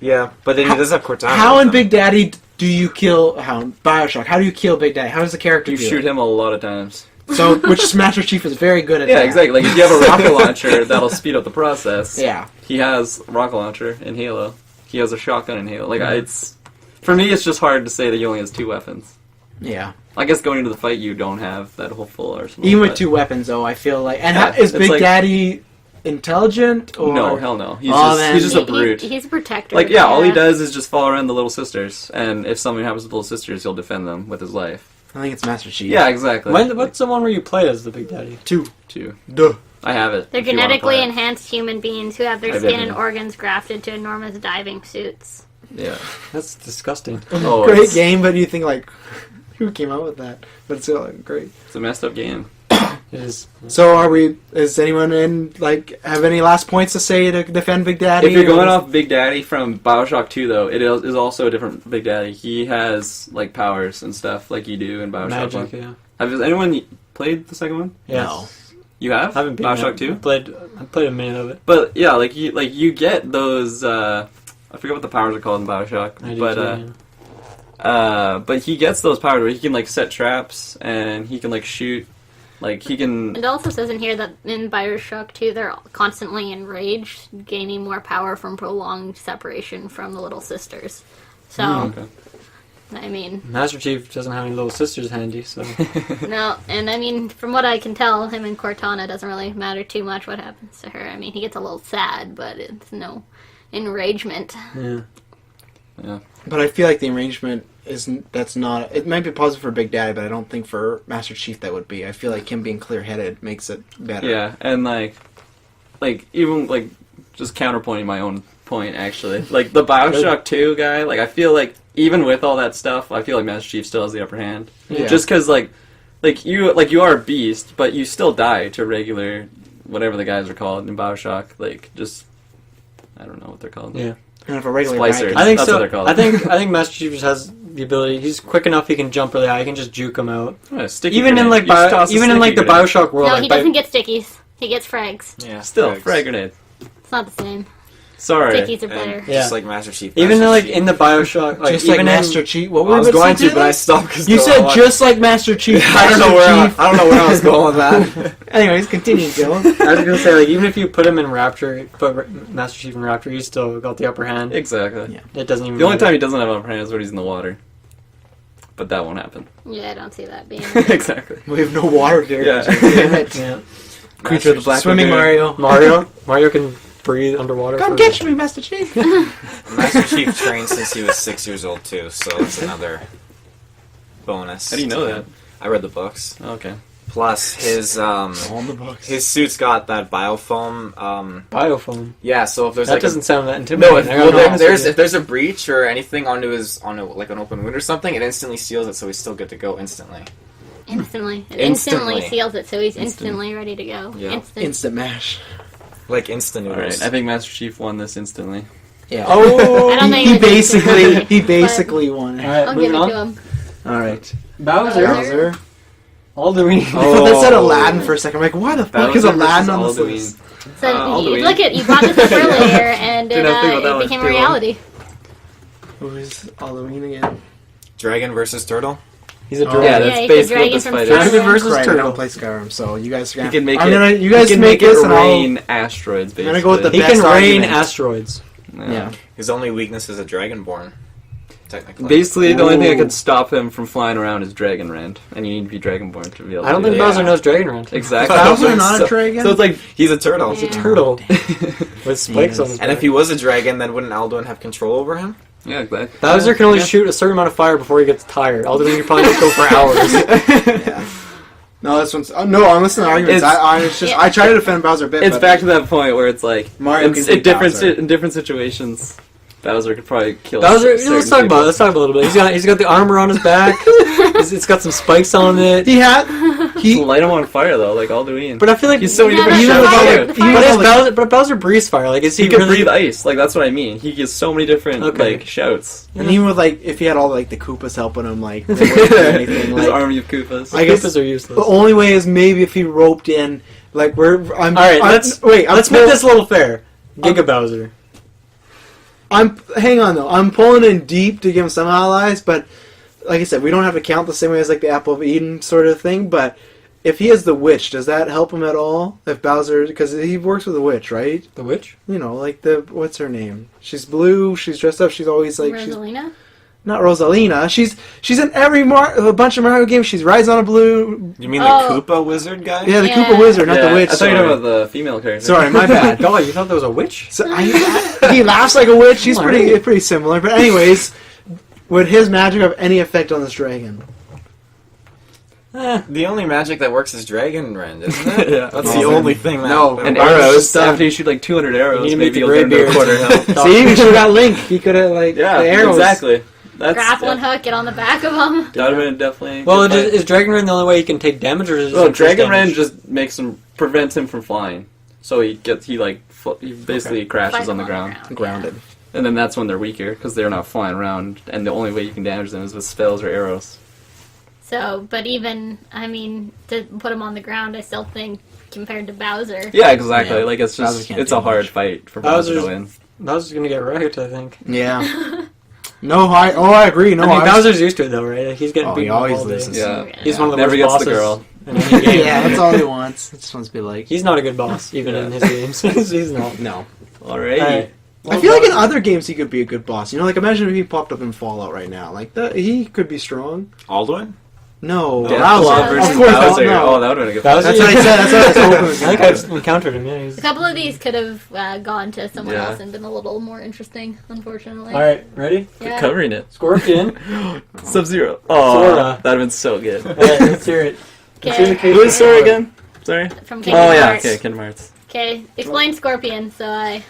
yeah, but then he does have Cortana. How with in him. Big Daddy do you kill Bioshock? How do you kill Big Daddy? How does the character You do shoot it? him a lot of times. So, which Master Chief is very good at. Yeah, that. exactly. Like if you have a rocket launcher, that'll speed up the process. Yeah. He has a rocket launcher in Halo. He has a shotgun in Halo. Like it's for me, it's just hard to say that he only has 2 weapons. Yeah. I guess going into the fight, you don't have that whole full arsenal. Even with but- 2 weapons, though, I feel like. And Yeah, is it's Big like- Daddy intelligent? Or... No, hell no. He's Oh, just man. he's just a He- brute. he's a protector. Like yeah, all he does is just follow around the little sisters, and if something happens to the little sisters, he'll defend them with his life. I think it's Master Chief. Yeah, exactly. What's the one where you play as the Big Daddy? 2. 2. Duh. I have it. They're if you wanna genetically play it. enhanced human beings who have their I skin didn't. and organs grafted to enormous diving suits. Yeah. That's disgusting. Oh, Great it's- game, but you think, like, who came out with that? But it's great. It's a messed up game. It is. So, is anyone have any last points to say to defend Big Daddy? If you're going Or- off Big Daddy from Bioshock 2, though, it is also a different Big Daddy. He has like powers and stuff like you do in Bioshock Magic, 1. yeah. Has anyone played the second one? Yeah. No. You have? I haven't been Bioshock there. 2? I played a minute of it. But yeah, you get those. I forget what the powers are called in Bioshock, I do but too, yeah. but he gets those powers where he can like set traps and he can like shoot, like he can. It also says in here that in Bioshock 2 they're constantly enraged, gaining more power from prolonged separation from the little sisters. So, Okay. I mean, Master Chief doesn't have any little sisters handy, so no, and I mean, from what I can tell, him and Cortana doesn't really matter too much what happens to her. I mean, he gets a little sad, but it's no enragement. yeah. But I feel like the arrangement that's not. It might be positive for Big Daddy, but I don't think for Master Chief that would be. I feel like him being clear-headed makes it better. Yeah, and like even like just counterpointing my own point actually, like the Bioshock 2 guy, like I feel like even with all that stuff, I feel like Master Chief still has the upper hand. Yeah. Just because like you are a beast, but you still die to regular whatever the guys are called in Bioshock. Like just I don't know what they're called. Yeah. And if a regular Splicers. guy I think That's so. what they're called. I think Master Chief just has the ability. He's quick enough. He can jump really high. He can just juke him out. Yeah, sticky Even in grenade. like You just toss a even in sticky like the grenade. Bioshock world. No, like, he doesn't get stickies. He gets frags. Yeah, Still frags. frag grenade. It's not the same. Sorry. Stickies are And better. Yeah. just like Master Chief. even Master in, like Chief. in the Bioshock, like just like even Master in, Chief. What were I we was about going say to, but I stopped because You said just like Master Chief. I don't know Master Chief. where I was going with that. Anyways, continue, Dylan. I was gonna say like even if you put him in Rapture, put Master Chief in Rapture, he's still got the upper hand. Exactly. Yeah. It doesn't even. The only matter. time he doesn't have upper hand is when he's in the water. But that won't happen. Yeah, I don't see that being. Exactly. We have no water here. Yeah. Damn it. Yeah. Creature of the Black Swimming Lagoon. Mario. Mario can breathe underwater. Come for- catch me, Master Chief. Master Chief trained since he was 6 years old too, so it's another bonus. How do you know that? I read the books. Okay. Plus his On the books. his suit's got that biofoam. Biofoam. Yeah, so if there's That like doesn't sound that no, intimidating. if, I well, gotta be there, honest there's with if there's a breach or anything on like an open wound or something, it instantly seals it, so he's still good to go instantly. Instantly. It Instantly. instantly seals it, so he's instantly ready to go. Yeah. Instant mash. Like instant All noodles. right. I think Master Chief won this instantly. Yeah. Oh, I don't think he it's basically instantly, but won. All right, I'll moving give it on. to him. All right. Bowser. Bowser. Alduin. I thought that said Aladdin for a second. I'm like, why the fuck is Bowser Aladdin versus on this Alduin. list? So Alduin. look at you brought this up earlier, and Didn't have to think about that it one became a too long. reality. Who's Halloween again? Dragon versus turtle. He's a Oh. dragon. Yeah, Yeah, that's he's a basically what dragon this from fight Star is. Dragon versus Right, I turtle. don't play Skyrim, so you guys are He gonna. can make I'm it. gonna, you guys he can make make it this and I'll. rain asteroids. Basically. gonna go with the He best can rain argument. asteroids. Yeah. His only weakness is a dragonborn. Technically. Basically, the only thing that Ooh. could stop him from flying around is Dragon Rend, and you need to be Dragonborn to be able to I don't do think that. Bowser knows Dragon Rant. Exactly. Bowser not a So- dragon? So it's like He's a turtle. He's a Yeah. turtle with spikes on his And back. if he was a dragon, then wouldn't Alduin have control over him? yeah, exactly. Bowser can only shoot a certain amount of fire before he gets tired. Alduin can probably just go for hours. Yeah. No, this one's. No, I'm listening to arguments. It's- I try to defend Bowser a bit. It's but back to that point where it's like Mario it's can in beat different Bowser. in different situations. Bowser could probably kill. Bowser, certain let's talk about people. it. Let's talk about it a little bit. He's got the armor on his back. It's got some spikes on it. He had. He light him on fire though, like Alduin. But I feel like he's so many Yeah, different but shots. fire- Like, the he fire- But, was is like- Bowser, but Bowser breathes fire. Like, is he, he could really? breathe ice. Like that's what I mean. He gets so many different Okay. like shouts. And even with like, if he had all like the Koopas helping him, like they wouldn't do anything. His Like, army of Koopas. I guess Koopas are useless. the only way is maybe if he roped in, like I'm. All right, I'm, let's wait. I'm let's make this a little fair. Giga Bowser. Hang on though. I'm pulling in deep to give him some allies, but like I said, we don't have to count the same way as like the Apple of Eden sort of thing. But if he has the witch, does that help him at all? If Bowser, because he works with the witch, right? The witch? You know, like what's her name? She's blue. She's dressed up. She's always like she's Rosalina? not Rosalina. She's in every a bunch of Mario games. She rides on a blue. You mean Oh. the Koopa wizard guy? Yeah, the Yeah. Koopa Wizard, not the witch. I thought you were sorry. talking about the female character. Sorry, my bad. God, you thought there was a witch? So he laughs like a witch. She's Oh, pretty similar. But anyways, would his magic have any effect on this dragon? The only magic that works is Dragon Rend, isn't it? Yeah. That's Oh, the man. only thing that... No. that And works. arrows. After you shoot like 200 You arrows, need to meet maybe the you'll get into a Greybeard. quarter health. See, we should have got Link. He could have like Yeah, the arrows. exactly. That's Grappling hook, get on the back of him. That would have been definitely. Well, good fight. is Dragon Rend the only way he can take damage, or is it just Well, increased Dragon Rend damage? just makes him prevents him from flying, so he basically crashes Fight on the him ground, Grounded. and then that's when they're weaker because they're not flying around, and the only way you can damage them is with spells or arrows. So, but even, I mean, to put him on the ground, I still think, compared to Bowser. Yeah, exactly. Yeah. Like it's Bowser just can't it's do a hard much. fight for Bowser to Bowser's- win. Bowser's gonna get wrecked, I think. Yeah. No, I agree. No, I mean, I- Bowser's used to it though, right? Like, he's getting Oh, he beaten always all day. listens. Yeah. He's one of the Never worst gets the bosses girl. in any game. yeah, that's all he wants. He just wants to be like. He's not a good boss, even in his games. He's not. No. Alrighty. Alright. I feel like in other games he could be a good boss. You know, like imagine if he popped up in Fallout right now. Like that, he could be strong. Alduin? No, Deathclaw Bowser. versus Of course, Bowser. no. Oh, that would have been a good Bowser- fight. That's what I said. That's what I was hoping. I was think gonna I've encountered him. Yeah. He's... A couple of these could have gone to someone Yeah. else and been a little more interesting, unfortunately. All right, ready? Yeah. Covering it. Scorpion. Sub-Zero. Oh, Sora. that'd have been so good. All right, let's hear it. Let's hear the Okay. case Who for is Sora again? Sorry. From Oh Kingdom yeah. Hearts. Okay, Kingdom Hearts. Okay, explain Scorpion, so I...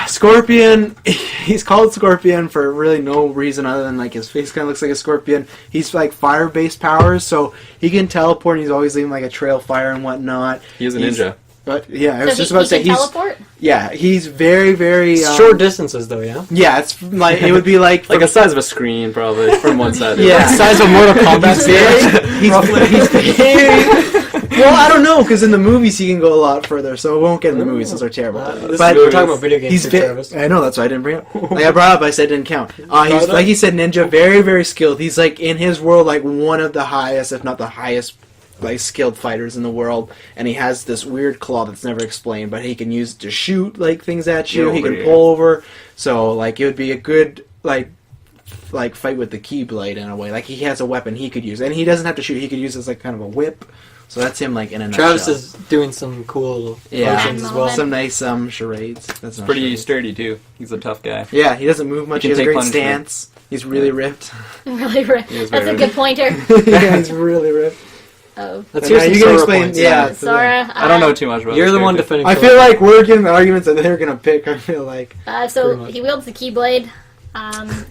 Scorpion, he's called Scorpion for really no reason other than like his face kind of looks like a scorpion. He's like fire-based powers, so he can teleport. And he's always leaving like a trail of fire and whatnot. He's a He's- ninja. But yeah, I So was just about to say he can he's teleport? he's very very Short distances, though, yeah. Yeah, it's like it would be like Like the size of a screen, probably from one side. to the Yeah. other. Like the size of Mortal Kombat he's very, well, I don't know because in the movies he can go a lot further, so we won't get in the movies since they're terrible. This But is, we're talking about video games. he's here, very. Travis. I know that's why I didn't bring it up. Like I brought it up, I said it didn't count. He's like he said, ninja, very very skilled. He's like in his world like one of the highest, if not the highest, like skilled fighters in the world. And he has this weird claw that's never explained, but he can use it to shoot like things at you. Get He over can here. pull over. So like it would be a good like fight with the Keyblade in a way. Like he has a weapon he could use, and he doesn't have to shoot. He could use it as like kind of a whip. So that's him like in a Travis nutshell. is doing some cool Yeah. motions as well. Some nice charades. That's not Pretty charades. sturdy too. He's a tough guy. Yeah, he doesn't move much. He He can has a take great punishment. stance. He's really ripped. Really, He is that's very a good pointer. Yeah, he's really ripped. Oh. Let's And hear some you can Sora explain- points. yeah. Sora. I don't know too much about. You're this the one character. defending. I Sora. feel like we're getting the arguments that they're gonna pick. I feel like So Pretty much. he wields the Keyblade,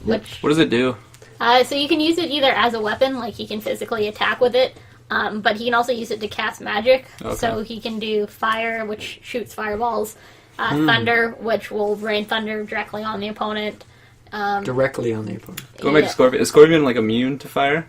which What does it do? so you can use it either as a weapon, like he can physically attack with it, but he can also use it to cast magic. Okay. So he can do fire, which shoots fireballs, thunder, which will rain thunder directly on the opponent. directly on the opponent. Going back to Scorpion. Is Scorpion like immune to fire?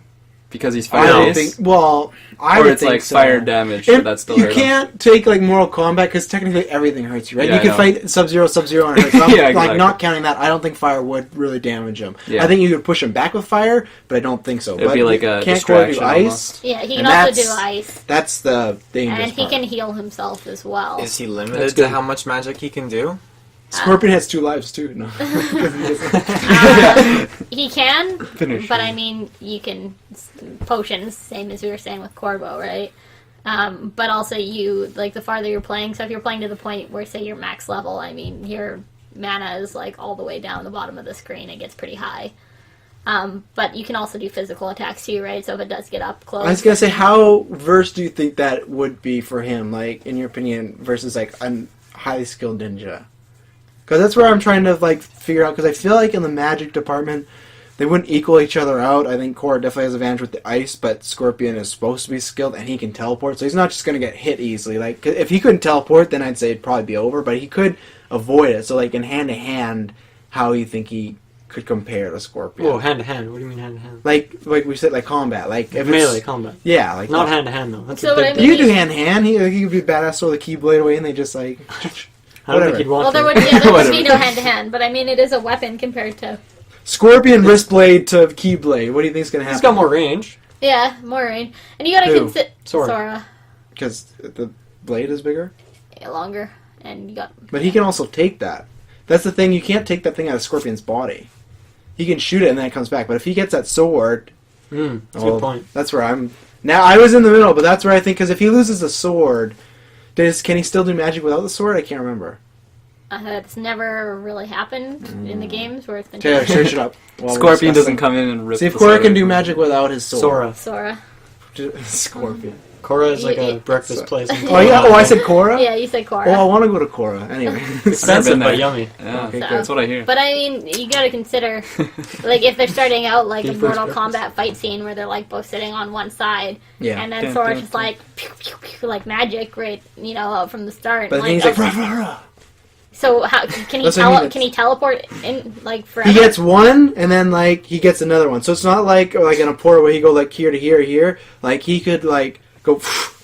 because he's I fire don't based? think. Well, I Or would it's think like so. fire damage, If but that's still you hurt him. can't take like Mortal Kombat because technically everything hurts you, right? Yeah, you can I know. fight Sub-Zero, and it hurts. So I'm, Yeah, like exactly. not counting that. I don't think fire would really damage him. Yeah. I think you could push him back with fire, but I don't think so. It'd but be like you a can't Korra do distraction ice. almost. Yeah, he can And also do that's- ice. That's the dangerous And he part. can heal himself as well. Is he That's limited good. to how much magic he can do? Scorpion has 2 lives too. No. He can, Finish but him. I mean, you can potions, same as we were saying with Corbo, right? But also you, like, the farther you're playing, so if you're playing to the point where, say, you're max level, I mean, your mana is, like, all the way down the bottom of the screen, it gets pretty high. But you can also do physical attacks too, right? So if it does get up close... I was gonna say, how versed do you think that would be for him, like, in your opinion, versus, like, a highly skilled ninja? Because that's where I'm trying to, like, figure out, because I feel like in the magic department, they wouldn't equal each other out. I think Korra definitely has advantage with the ice, but Scorpion is supposed to be skilled, and he can teleport, so he's not just gonna get hit easily. Like, 'cause if he couldn't teleport, then I'd say it'd probably be over, but he could avoid it. So, like, in hand-to-hand, how do you think he could compare to Scorpion? Whoa, hand to hand. What do you mean hand to hand? Like we said, like, combat. Like, if Melee it's... combat. Yeah, like... Not hand to hand though. That's So a big. what I mean- You could do hand-to-hand. He could be badass, throw the Keyblade away, and they just, like... I don't think whatever. you'd want Well, there to. would, yeah, there would be Whatever. no hand-to-hand, but I mean, it is a weapon compared to... Scorpion wrist blade to Keyblade. What do you think's gonna happen? He's got more range. Yeah, more range. And you gotta Who? consider... Sora. Because the blade is bigger. Longer, and you got... But he can also take that. That's the thing. You can't take that thing out of Scorpion's body. He can shoot it and then it comes back. But if he gets that sword, That's a well, good point. that's where I'm. Now I was in the middle, but that's where I think because if he loses the sword, can he still do magic without the sword? I can't remember. It's never really happened in the games where it's been... Okay, search it up. while we're Scorpion doesn't discussing. come in and rip See if the Korra sword. can do magic without his sword. Sora. Sora. Scorpion. Korra is like Yeah, a yeah. breakfast place. Oh yeah. Oh, I said Korra. Yeah, you said Korra. Oh, I want to go to Korra. Anyway. Expensive been but there. yummy. Yeah, Okay, So- that's what I hear. But I mean, you gotta consider, like, if they're starting out like a GeekVerse Mortal breakfast. Kombat fight scene where they're like both sitting on one side, Yeah. and then Dun, Sora's dun, just like, pew, pew, pew, like magic, right? You know, out from the start. But like, he's like, okay, rah, rah, rah. so how can he That's what I mean, can he teleport in like forever? He gets one, and then like he gets another one. So it's not like in a portal where he go like here to here, here. Like he could like go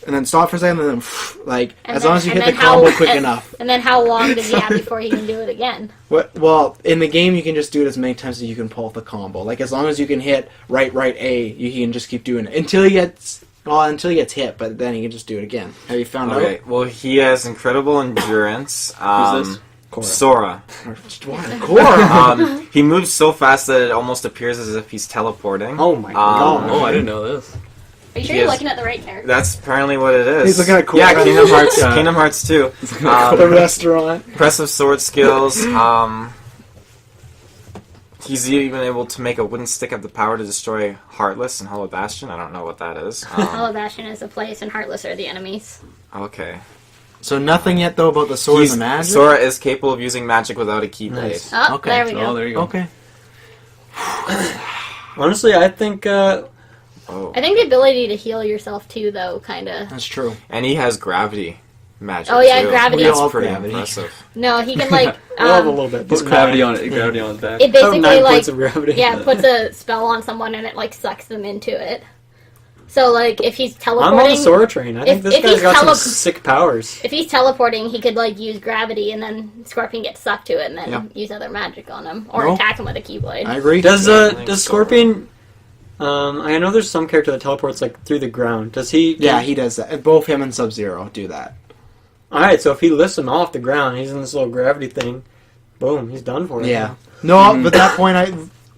and then stop for a second, and then like And as then- long as you and hit the then how- combo quick enough. And then how long does he have before he can do it again? Well, in the game you can just do it as many times as you can pull off the combo. Like as long as you can hit right A, you can just keep doing it until he gets hit. But then he can just do it again. Have you found Okay, well, he has incredible endurance. Who's this? out? Sora. Korra. He moves so fast that it almost appears as if he's teleporting. Oh my god. Oh, I didn't know this. Are you sure He you're is- looking at the right character? That's apparently what it is. He's looking at Korra. Yeah, Kingdom Hearts. Yeah. Kingdom Hearts 2. The restaurant. Impressive sword skills. He's even able to make a wooden stick have the power to destroy Heartless and Hollow Bastion. I don't know what that is. Hollow Bastion is a place, and Heartless are the enemies. Okay. So nothing yet though about the sword and magic. Sora is capable of using magic without a keyblade. Nice. Oh, Okay, there we Oh, go. there you go. Okay. Honestly, I think Oh. I think the ability to heal yourself too, though, kind of. That's true. And he has gravity magic. Oh, yeah, too. gravity. We all That's have pretty gravity. impressive. No, he can like. we all have a little bit. He's but gravity nine. on his back. It About basically 9 like points of gravity. yeah puts a spell on someone and it like sucks them into it. So like if he's I'm teleporting, on the Sora train. I think this if guy's he's got some tele- sick powers. if he's teleporting, he could like use gravity and then Scorpion gets sucked to it and then Yeah. use other magic on him or No. attack him with a Keyblade. I agree. Does Yeah, I think does so. Scorpion? I know there's some character that teleports like through the ground. Does he? Yeah, he does that. Both him and Sub-Zero do that. All right, so if he lifts him off the ground, he's in this little gravity thing. Boom, he's done for. Yeah. No, but that point,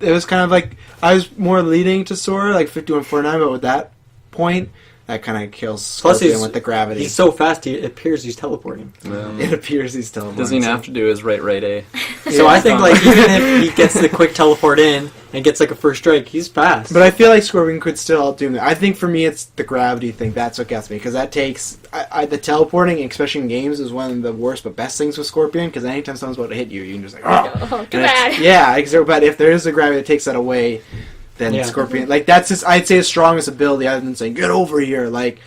it was kind of like I was more leading to Sora, like 5149, but with that point, that kind of kills Plus, Scorpion he's with the gravity. He's so fast. It appears he's teleporting. It appears he's teleporting. Doesn't even have to do his right A. So I think like even if he gets the quick teleport in and gets like a first strike, he's fast. But I feel like Scorpion could still outdo him. I think for me, it's the gravity thing. That's what gets me because that takes the teleporting, especially in games, is one of the worst but best things with Scorpion. Because anytime someone's about to hit you, you can just like, oh, Oh, too And it's- bad. Yeah, but if there is a gravity that takes that away, then Yeah. Scorpion, like that's his, I'd say his strongest ability other than saying get over here. Like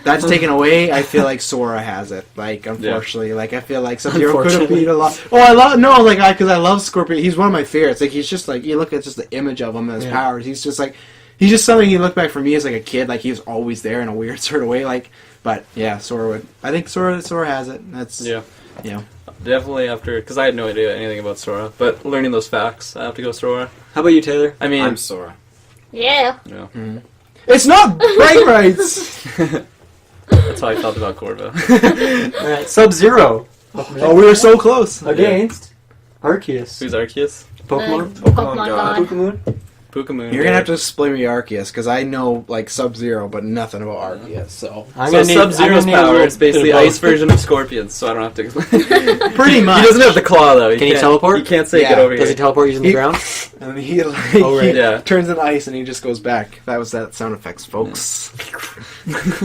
that's taken away. I feel like Sora has it. Like unfortunately, like I feel like Sub-Zero could have Unfortunately. beat a lot. Oh, I love Scorpion. He's one of my favorites. Like he's just like you look at just the image of him and his Yeah. powers. He's he's just something you look back for me as like a kid, like he was always there in a weird sort of way. Like, but yeah, Sora would. I think Sora has it. That's Definitely after, because I had no idea anything about Sora, but learning those facts, I have to go Sora. How about you, Taylor? I mean, I'm Sora. Yeah. It's not brain rights. that's how I felt about Corvo. Alright, Sub-Zero. Oh, we were so close. Against Arceus. Who's Arceus? Pokemon? Pokemon God. God. Pokemon? Pukamoon. You're gonna have to explain me Arceus because I know like Sub-Zero, but nothing about Arceus. So So Sub-Zero's power is basically ice version of Scorpions, so I don't have to explain. pretty much. He doesn't have the claw though. Can he teleport? He can't say Yeah. get over Does he here. teleport using the ground? And he Yeah. turns into ice and he just goes back. That was that sound effects, folks.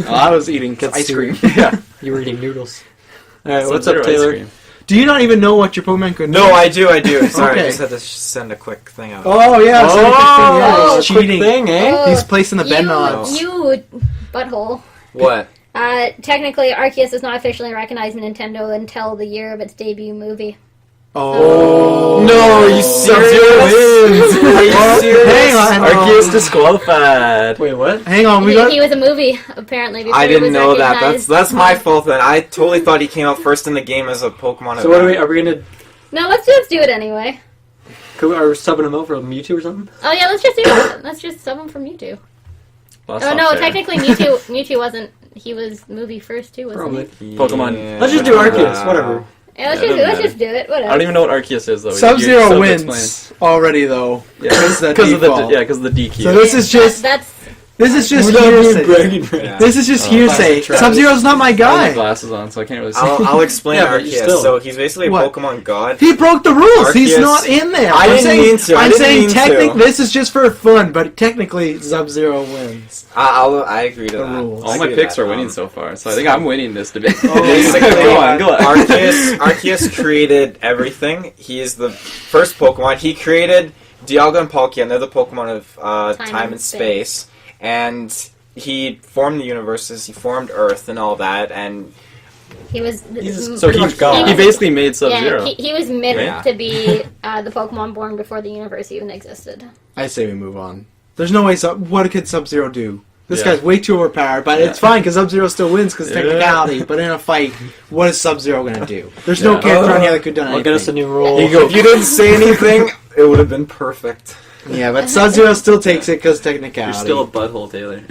I was eating Gets ice cream. Yeah. You were eating noodles. Alright, what's up, Sub-Zero ice Taylor? cream. Do you not even know what your Pokemon could do? No, I do. Sorry, Okay. I just had to send a quick thing out. Oh yeah, so Oh, he's quick cheating. thing, eh? Oh, He's placing the bed nods. You butthole. What? Technically, Arceus is not officially recognized in Nintendo until the year of its debut movie. Oh No, are you serious? Are you serious? Hang on. Arceus disqualified. Wait, what? Hang on, we got. He was a movie, apparently, before I he didn't was know that. recognized. That's my fault then. I totally thought he came out first in the game as a Pokemon. So what are we gonna... No, let's just do it anyway. Are we subbing him out for Mewtwo or something? Oh yeah, let's just do it. Let's just sub him from Mewtwo. Well, that's Oh not no, fair. technically Mewtwo wasn't. He was movie first too, wasn't Probably. he? Pokemon. Let's just do Arceus, whatever. Yeah, let's Yeah, it let's doesn't just do it. Whatever. I don't even know what Arceus is though. Sub-Zero You're wins already though. Yeah, Because the because of the default. because of the DQ. So this is just That's hearsay. Yeah. This is just hearsay. Travis. Sub-Zero's not my I have guy. glasses on, so I can't really see. I'll explain Yeah, but you Arceus. still- So he's basically a What? Pokemon god. He broke the rules. He's Arceus- not in there. I didn't mean to. I I'm didn't saying mean to. technically this is just for fun, but technically Sub-Zero wins. I agree to The that. rules. All I my agree to picks that. are winning so far, so I think I'm winning this debate. Basically, go on. Arceus created everything. He is the first Pokemon. He created Dialga and Palkia, they're the Pokemon of time and space. And he formed the universes, he formed Earth and all that, and he was. He's So pretty much gone. he basically made Sub-Zero. Yeah, he was meant Yeah. to be the Pokemon born before the universe even existed. I say we move on. There's no way. What could Sub-Zero do? This Yeah. guy's way too overpowered, but it's fine because Sub-Zero still wins because Yeah. technicality. But in a fight, what is Sub-Zero gonna do? There's no Yeah. character on here that could have done I'll get us a anything. new rule. if you didn't say anything, it would have been perfect. Yeah, but Sub-Zero still takes it because technicality. You're still a butthole, Taylor.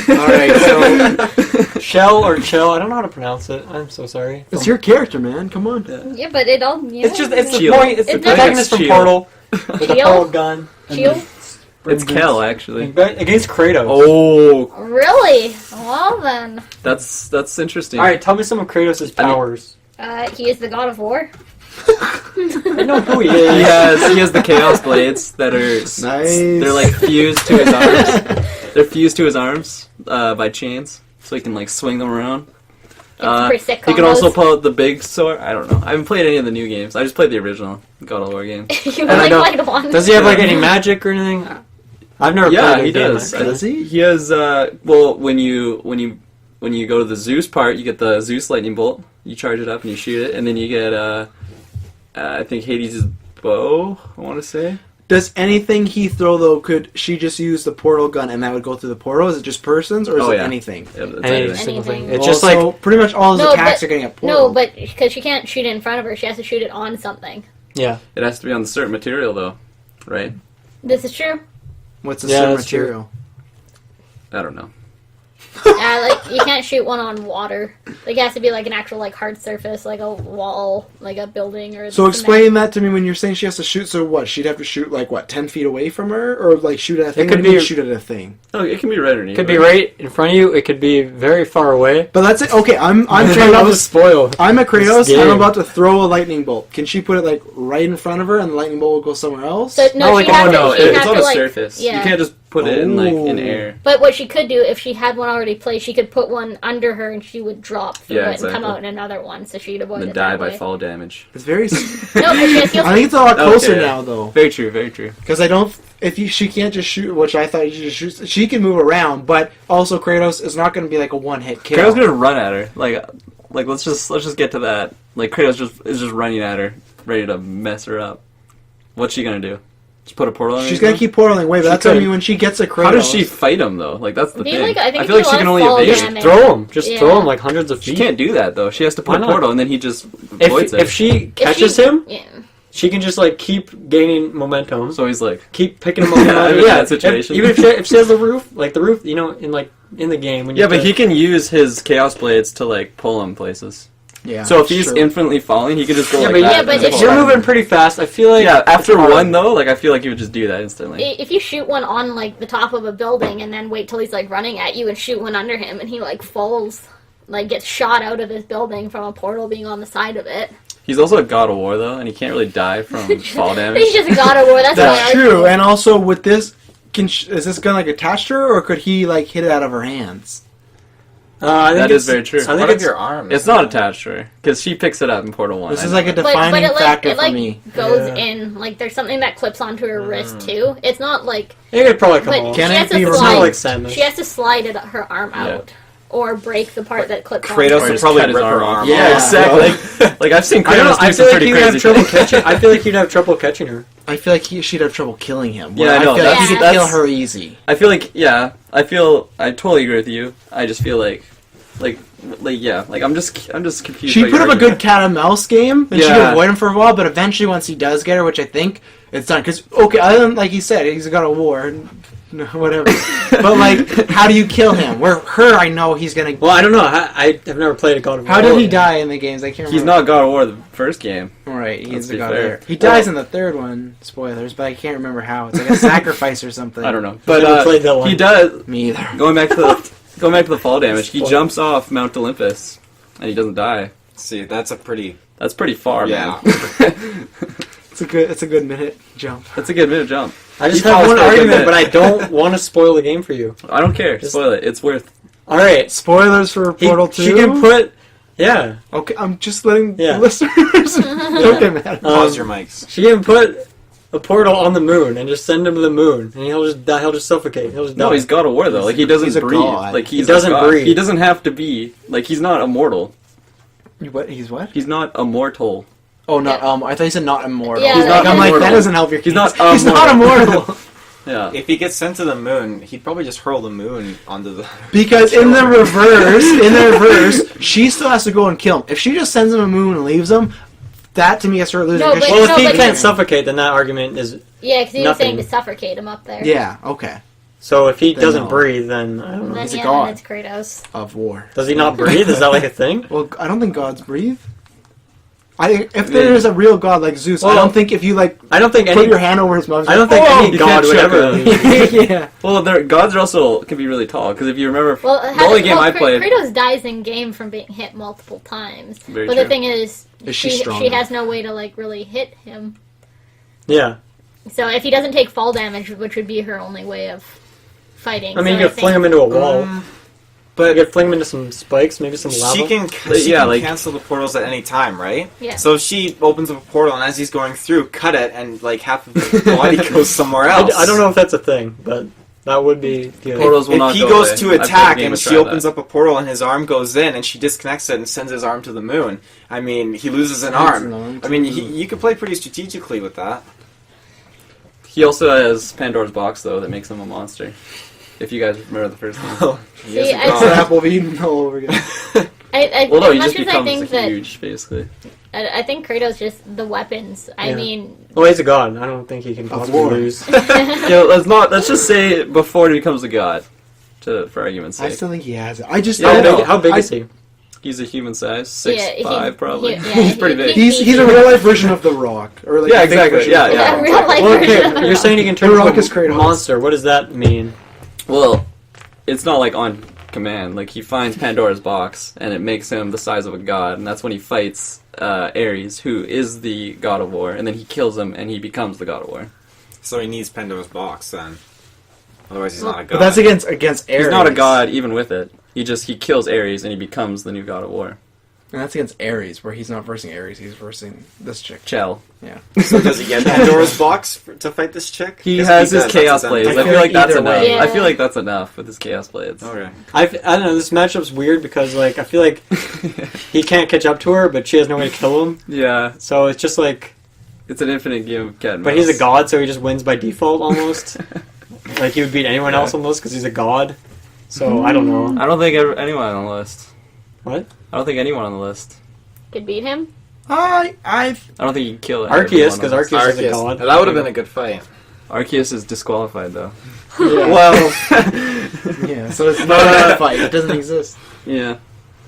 All right, so Shell or Chill, I don't know how to pronounce it. I'm so sorry. it's your character, man. Come on. Yeah, but it all. You It's know, just, it's the Chill. point, it's the It's protagonist from Chill. Portal with a Chill? portal gun. Chill? It's Kel, actually. Against Kratos. Oh, Really? Well then, that's interesting. Alright, tell me some of Kratos' powers. he is the god of war. I know who he He is. has the Chaos Blades that are Nice. they're like fused to his arms. They're fused to his arms by chains, so he can like swing them around. Pretty sick He can also combos. pull out the big sword. I don't know. I haven't played any of the new games. I just played the original God of War game. You I only know. played one. Does he have like any magic or anything? I've never Yeah, played a he game does. like that. Does he? He has. Well, when you go to the Zeus part, you get the Zeus lightning bolt. You charge it up and you shoot it, and then you get I think Hades' bow. I want to say. Does anything he throw though? Could she just use the portal gun and that would go through the portal? Is it just persons or is Oh, it yeah. anything? Yeah, that's Any anything. single thing. Anything. It's just Also, like, pretty much all his No, attacks but- are getting a portal. No, but because she can't shoot it in front of her, she has to shoot it on something. yeah. It has to be on the certain material though, right? This is true. What's the Yeah, certain that's true. material? I don't know. Like you can't shoot one on water. Like it has to be like an actual like hard surface, like a wall, like a building or. So cement. explain that to me when you're saying she has to shoot. So what? She'd have to shoot like what, 10 feet away from her, or like shoot at a thing? could What do you be- mean shoot at a thing. Oh, it can be right underneath. It could be right in front of you. It could be very far away. But that's it. Okay, I'm I'm trying not to Kratos. spoil. I'm a Kratos. This I'm game. about to throw a lightning bolt. Can she put it like right in front of her, and the lightning bolt will go somewhere else? So no, Not like she has a- to. No, she it's has on to, a like, surface. Yeah. You can't just put it in like in Oh. air. But what she could do if she had one already placed, she could put one under her and she would drop through Yeah, it and come exactly. out in another one, so she'd avoid And then it die that by way. fall damage. It's very. No, but she has I think it's a lot closer Okay. now, though, Very true. Very true. because I don't. If you, she can't just shoot, which I thought you just shoot. She can move around, but also Kratos is not going to be like a one-hit kill. Kratos gonna run at her. Like let's just get to that. Like Kratos is just running at her, ready to mess her up. What's she gonna do? Just put a portal on her. She's gonna keep portaling away, but She that's what I could. mean when she gets a Kratos. How does she fight him though? Like that's the I thing. feel like- I think feel like it's she a can lot only of fall evade. damage. Throw him. Just Yeah. throw him like hundreds of She feet. can't do that though. She has to Why put a not? portal and then he just avoids If it. she catches him, Yeah. she can just like keep gaining momentum. So he's like, Keep picking him up. Yeah, in that situation. Even if she has the roof, like the roof, in the game. When you yeah, but have to- he can use his chaos blades to like pull him places. Yeah. So if he's true. infinitely falling, he can just go Yeah, like but that. yeah, but and then if pull you're him. moving pretty fast, I feel like Yeah, after it's hard. one though, like I feel like he would just do that instantly. If you shoot one on like the top of a building and then wait till he's like running at you and shoot one under him and he like falls, like gets shot out of this building from a portal being on the side of it. He's also a god of war though, and he can't really die from fall damage. He's just a god of war. That's That's my true. argument. And also with this, is this gun like attached to her, or could he like hit it out of her hands? I think That it's is very true. I think What it's of your arm? It's not attached to her because she picks it up in Portal 1. This I is know like a that. defining it, like, factor it, like, for me. goes Yeah. in like there's something that clips onto her wrist too. It's not like it could probably come but off. Can she it has be to It's removed? not like slide. Samus. She has to slide her arm Yeah. out or break the part that clips Kratos onto Or her. would probably cut his rip her off. arm Yeah, off. exactly. Like I've seen I don't know. Kratos do I some feel like pretty he'd have crazy trouble things. catching. I feel like he'd have trouble catching her. I feel like she'd have trouble killing him. Yeah, Where I know, feel like that's- he could kill that's- her easy. I feel like I totally agree with you. I just feel like I'm just confused. She by put your up a good argument. cat and mouse game, and she Yeah. could avoid him for a while. But eventually, once he does get her, which I think it's done, because other than like he said, he's got a war, no, whatever. But like, how do you kill him? Where her, I know he's gonna. Well, I don't know. I have never played a God of War. How did he die in the games? I can't remember. He's not God of War the first game. Right, he's Let's the be god fair. there. He dies in the third one. Spoilers, but I can't remember how. It's like a sacrifice or something. I don't know, but never played that one. he does. Me either. Going back to the fall damage, he jumps off Mount Olympus and he doesn't die. See, that's a pretty... That's pretty far, Yeah. man. It's a good minute jump. That's a good minute jump. I just He have paused one for a good argument, minute. but I don't want to spoil the game for you. I don't care. Just- Spoil it. It's worth. All right. Spoilers for Portal 2. She can put. Yeah. Okay, I'm just letting Yeah. the listeners. Don't get mad. Pause your mics. She can put a portal on the moon and just send him to the moon, and he'll just die. He'll just suffocate. He'll just die. No, he's God of War though. Like he doesn't He's a breathe. god. Like he's He doesn't a god. breathe. He doesn't have to be. Like he's not immortal. What? He's what? He's not immortal. Oh, not I thought you said not immortal. Yeah, He's not I'm like that immortal. doesn't help your He's case. not He's not immortal. Yeah. If he gets sent to the moon, he'd probably just hurl the moon onto the... Because in the reverse, she still has to go and kill him. If she just sends him a moon and leaves him, that to me is her losing. No, 'cause but- she- Well, if no, he but- can't suffocate, then that argument is. Yeah, because he was Nothing. saying to suffocate him up there. yeah, okay. So if he Then doesn't no. breathe, then I don't And know. then, He's a yeah, god. then it's Kratos. Of war. Does he not breathe? Is that like a thing? Well, I don't think gods breathe. If there is a real god like Zeus, I Well, don't think if you like I don't think put any. your hand over his mouth. I don't think oh, any you god can't would check ever. a- yeah. Well, gods are also can be really tall because if you remember, Well, the only game I played. Kratos dies in game from being hit multiple times. Very but true. the thing is, she she stronger? has no way to like really hit him. Yeah. So if he doesn't take fall damage, which would be her only way of fighting. I mean, so you could fling him into a wall. You But could fling him into some spikes, maybe some lava. she can Yeah, like- cancel the portals at any time, right? Yeah. So if she opens up a portal and as he's going through, cut it, and like half of his body goes somewhere else. I don't know if that's a thing, but that would be good. Portals will If not he go goes away. to I've played attack a game and to she try opens that. up a portal and his arm goes in and she disconnects it and sends his arm to the moon, I mean, he loses an Sends arm. an arm I mean, you could play pretty strategically with that. He also has Pandora's box though that makes him a monster. If you guys remember the first one. He is See, a I- It's god. apple bean all over again. Well, no, as he much just as I becomes think that huge, basically. I think Kratos just the weapons. I Yeah. mean, Well, he's a god. I don't think he can possibly war. lose. Yo, let's just say before he becomes a god, for argument's I sake. still think he has it. I just Yeah, I don't know. know. How big is he? He's a human size, Yeah, 6'5", probably. yeah, He's pretty big. He's a real life version of The Rock, or like Yeah, a fake exactly. version Yeah, of The yeah. Rock. real life Well, version. okay, you're saying he can The turn Rock into is a Kratos. monster. What does that mean? Well, it's not like on command. Like he finds Pandora's box, and it makes him the size of a god, and that's when he fights Ares, who is the god of war, and then he kills him, and he becomes the god of war. So he needs Pandora's box then. Otherwise he's not a god. But that's against Ares. He's not a god even with it. He kills Ares, and he becomes the new god of war. And that's against Ares, where he's not versing Ares, he's versing this chick. Chell. Yeah. So does he get Pandora's box to fight this chick? He 'Cause has if his does, chaos that's his blades. end I game. feel like that's Either enough. way. I feel like that's enough with his chaos blades. Okay. I don't know. This matchup's weird because like I feel like he can't catch up to her, but she has no way to kill him. Yeah. So it's just like It's an infinite game of cat and But mouse. he's a god, so he just wins by default almost. Like he would beat anyone else almost because he's a god. So I don't know. I don't think anyone on the list. What? I don't think anyone on the list. Could beat him. I don't think you can kill Arceus, because Arceus is a god. That would have been a good fight. Arceus is disqualified though. Yeah. Well, Yeah, so it's not a fight. It doesn't exist. Yeah.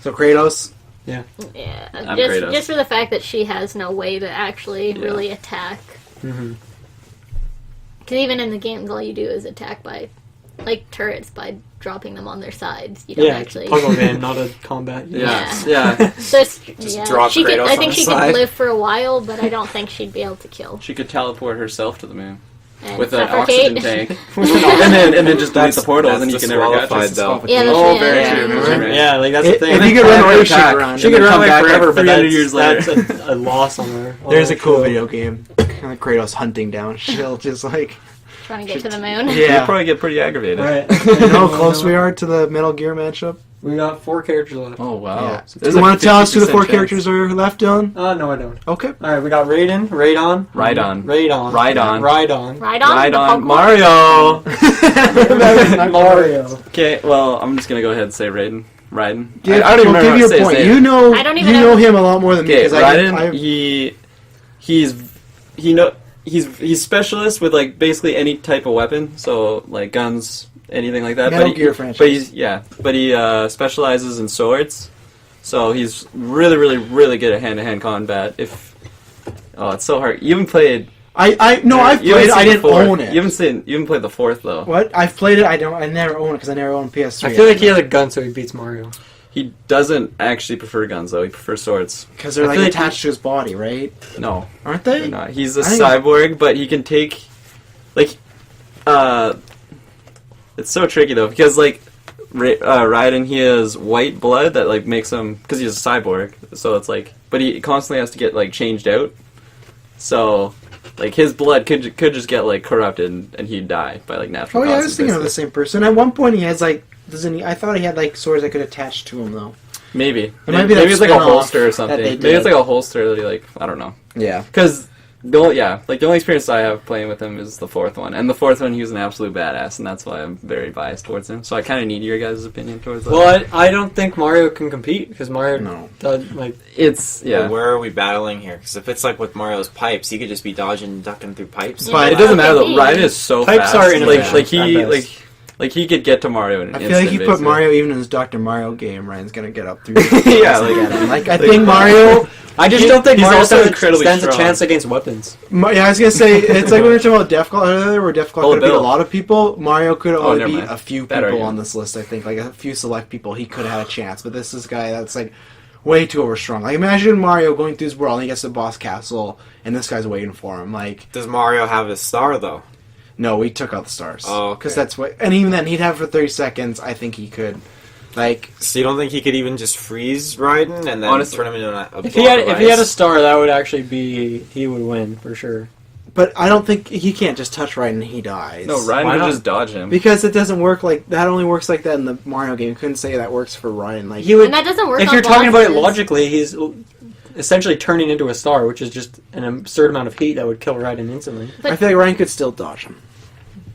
So Kratos. Yeah, I'm just Kratos. just for the fact that she has no way to actually Yeah. really attack. mhm. Because even in the games, all you do is attack by, like, turrets by dropping them on their sides. You don't Yeah, actually. puzzle game, not a combat. Yeah. So it's, Just drop she could. Kratos I on think the she side. could live for a while, but I don't think she'd be able to kill. She could teleport herself to the moon And with an suffocate. oxygen tank, and then just delete the portal, and then you can never catch disqualified, her. though. Yeah, that's Oh, yeah, very yeah, true. yeah. Very true. Yeah, like that's the thing. If you could run away, she attack. could run. She and could then run come away back like forever, but 300 that's, years later. that's a loss on her. There's a cool Cool. video game. Kind of Kratos hunting down. She'll just like. Trying to get to the moon. You'd Yeah. probably get pretty aggravated. Right. You know how close we are to the Metal Gear matchup? We got 4 characters left. Oh wow! Yeah. There's Do you a want to tell us who the 4 50% characters are left, Dylan? No, I don't. Okay. Alright, we got Raiden, Raidon, Rhydon. Raidon, Rhydon. Raidon, Right on. Right the on, Pokemon. Mario. Mario. Okay, well, I'm just gonna go ahead and say Raiden. Raiden. Give, I don't even well, remember give how you to a say his point. name. You know, I don't even you know- know him a lot more than me Okay, because Raiden. He's specialist with like basically any type of weapon, so like guns, anything like that. Metal Gear franchise. But he specializes in swords, so he's really, really, really good at hand-to-hand combat. It's so hard. You haven't played. I've you haven't played it. seen I the didn't fourth. own it. You haven't played the fourth though. What? I've played it. I never own it because I never owned PS3. I feel like he has a gun, so he beats Mario. He doesn't actually prefer guns though. He prefers swords. because they're I like feel like attached to his body, right? No, Aren't they're they? not. He's a I think- cyborg, but he can take like it's so tricky though because like Raiden, he has white blood that like makes him because he's a cyborg, so it's like, but he constantly has to get like changed out, so like his blood could just get like corrupted and he'd die by like natural Oh yeah, I was causes, thinking of the basically. same person. At one point, he has like, doesn't he? I thought he had like swords that could attach to him though. Maybe might be that maybe it's like a spin-off holster or that something. they Maybe it's did. like a holster that he like, I don't know, Yeah. because the only experience I have playing with him is the fourth one, and the fourth one he was an absolute badass, and that's why I'm very biased towards him. So I kind of need your guys' opinion towards that. Well, I don't think Mario can compete because Mario No. does like It's Well, where are we battling here? Because if it's like with Mario's pipes, he could just be dodging and ducking through pipes. But it doesn't matter though. Maybe. Raiden is so Pipes fast. are inefficient like he at best. like he could get to Mario in an I feel like instant, you put basically. Mario even in his Dr. Mario game, Ryan's gonna get up through. Yeah, like I think Mario. I just don't think he's Mario also stands, incredibly stands a strong. chance against weapons. Yeah, I was gonna say it's like when we were talking about Deathclaw earlier, where Deathclaw Oh, could beat a Bill. lot of people. Mario could only never beat mind. a few Bad people argument. on this list. I think like a few select people he could have had a chance, but this is a guy that's like way too overstrong. Like imagine Mario going through his world and he gets to the boss castle and this guy's waiting for him. Like Does Mario have his star though? no, we took out the stars. Oh, okay. because that's what. And even then, he'd have it for 30 seconds. I think he could. Like So you don't think he could even just freeze Raiden and then Honestly, turn him into a If he had a star, that would actually be he would win for sure. but I don't think he can't just touch Raiden and he dies. No, Raiden Why would not? just dodge him. Because it doesn't work like that. Only works like that in the Mario game. Couldn't say that works for Ryan. Like He would. And that doesn't work If on you're talking about it bosses. logically, he's essentially turning into a star, which is just an absurd amount of heat that would kill Raiden instantly. I feel like Ryan could still dodge him.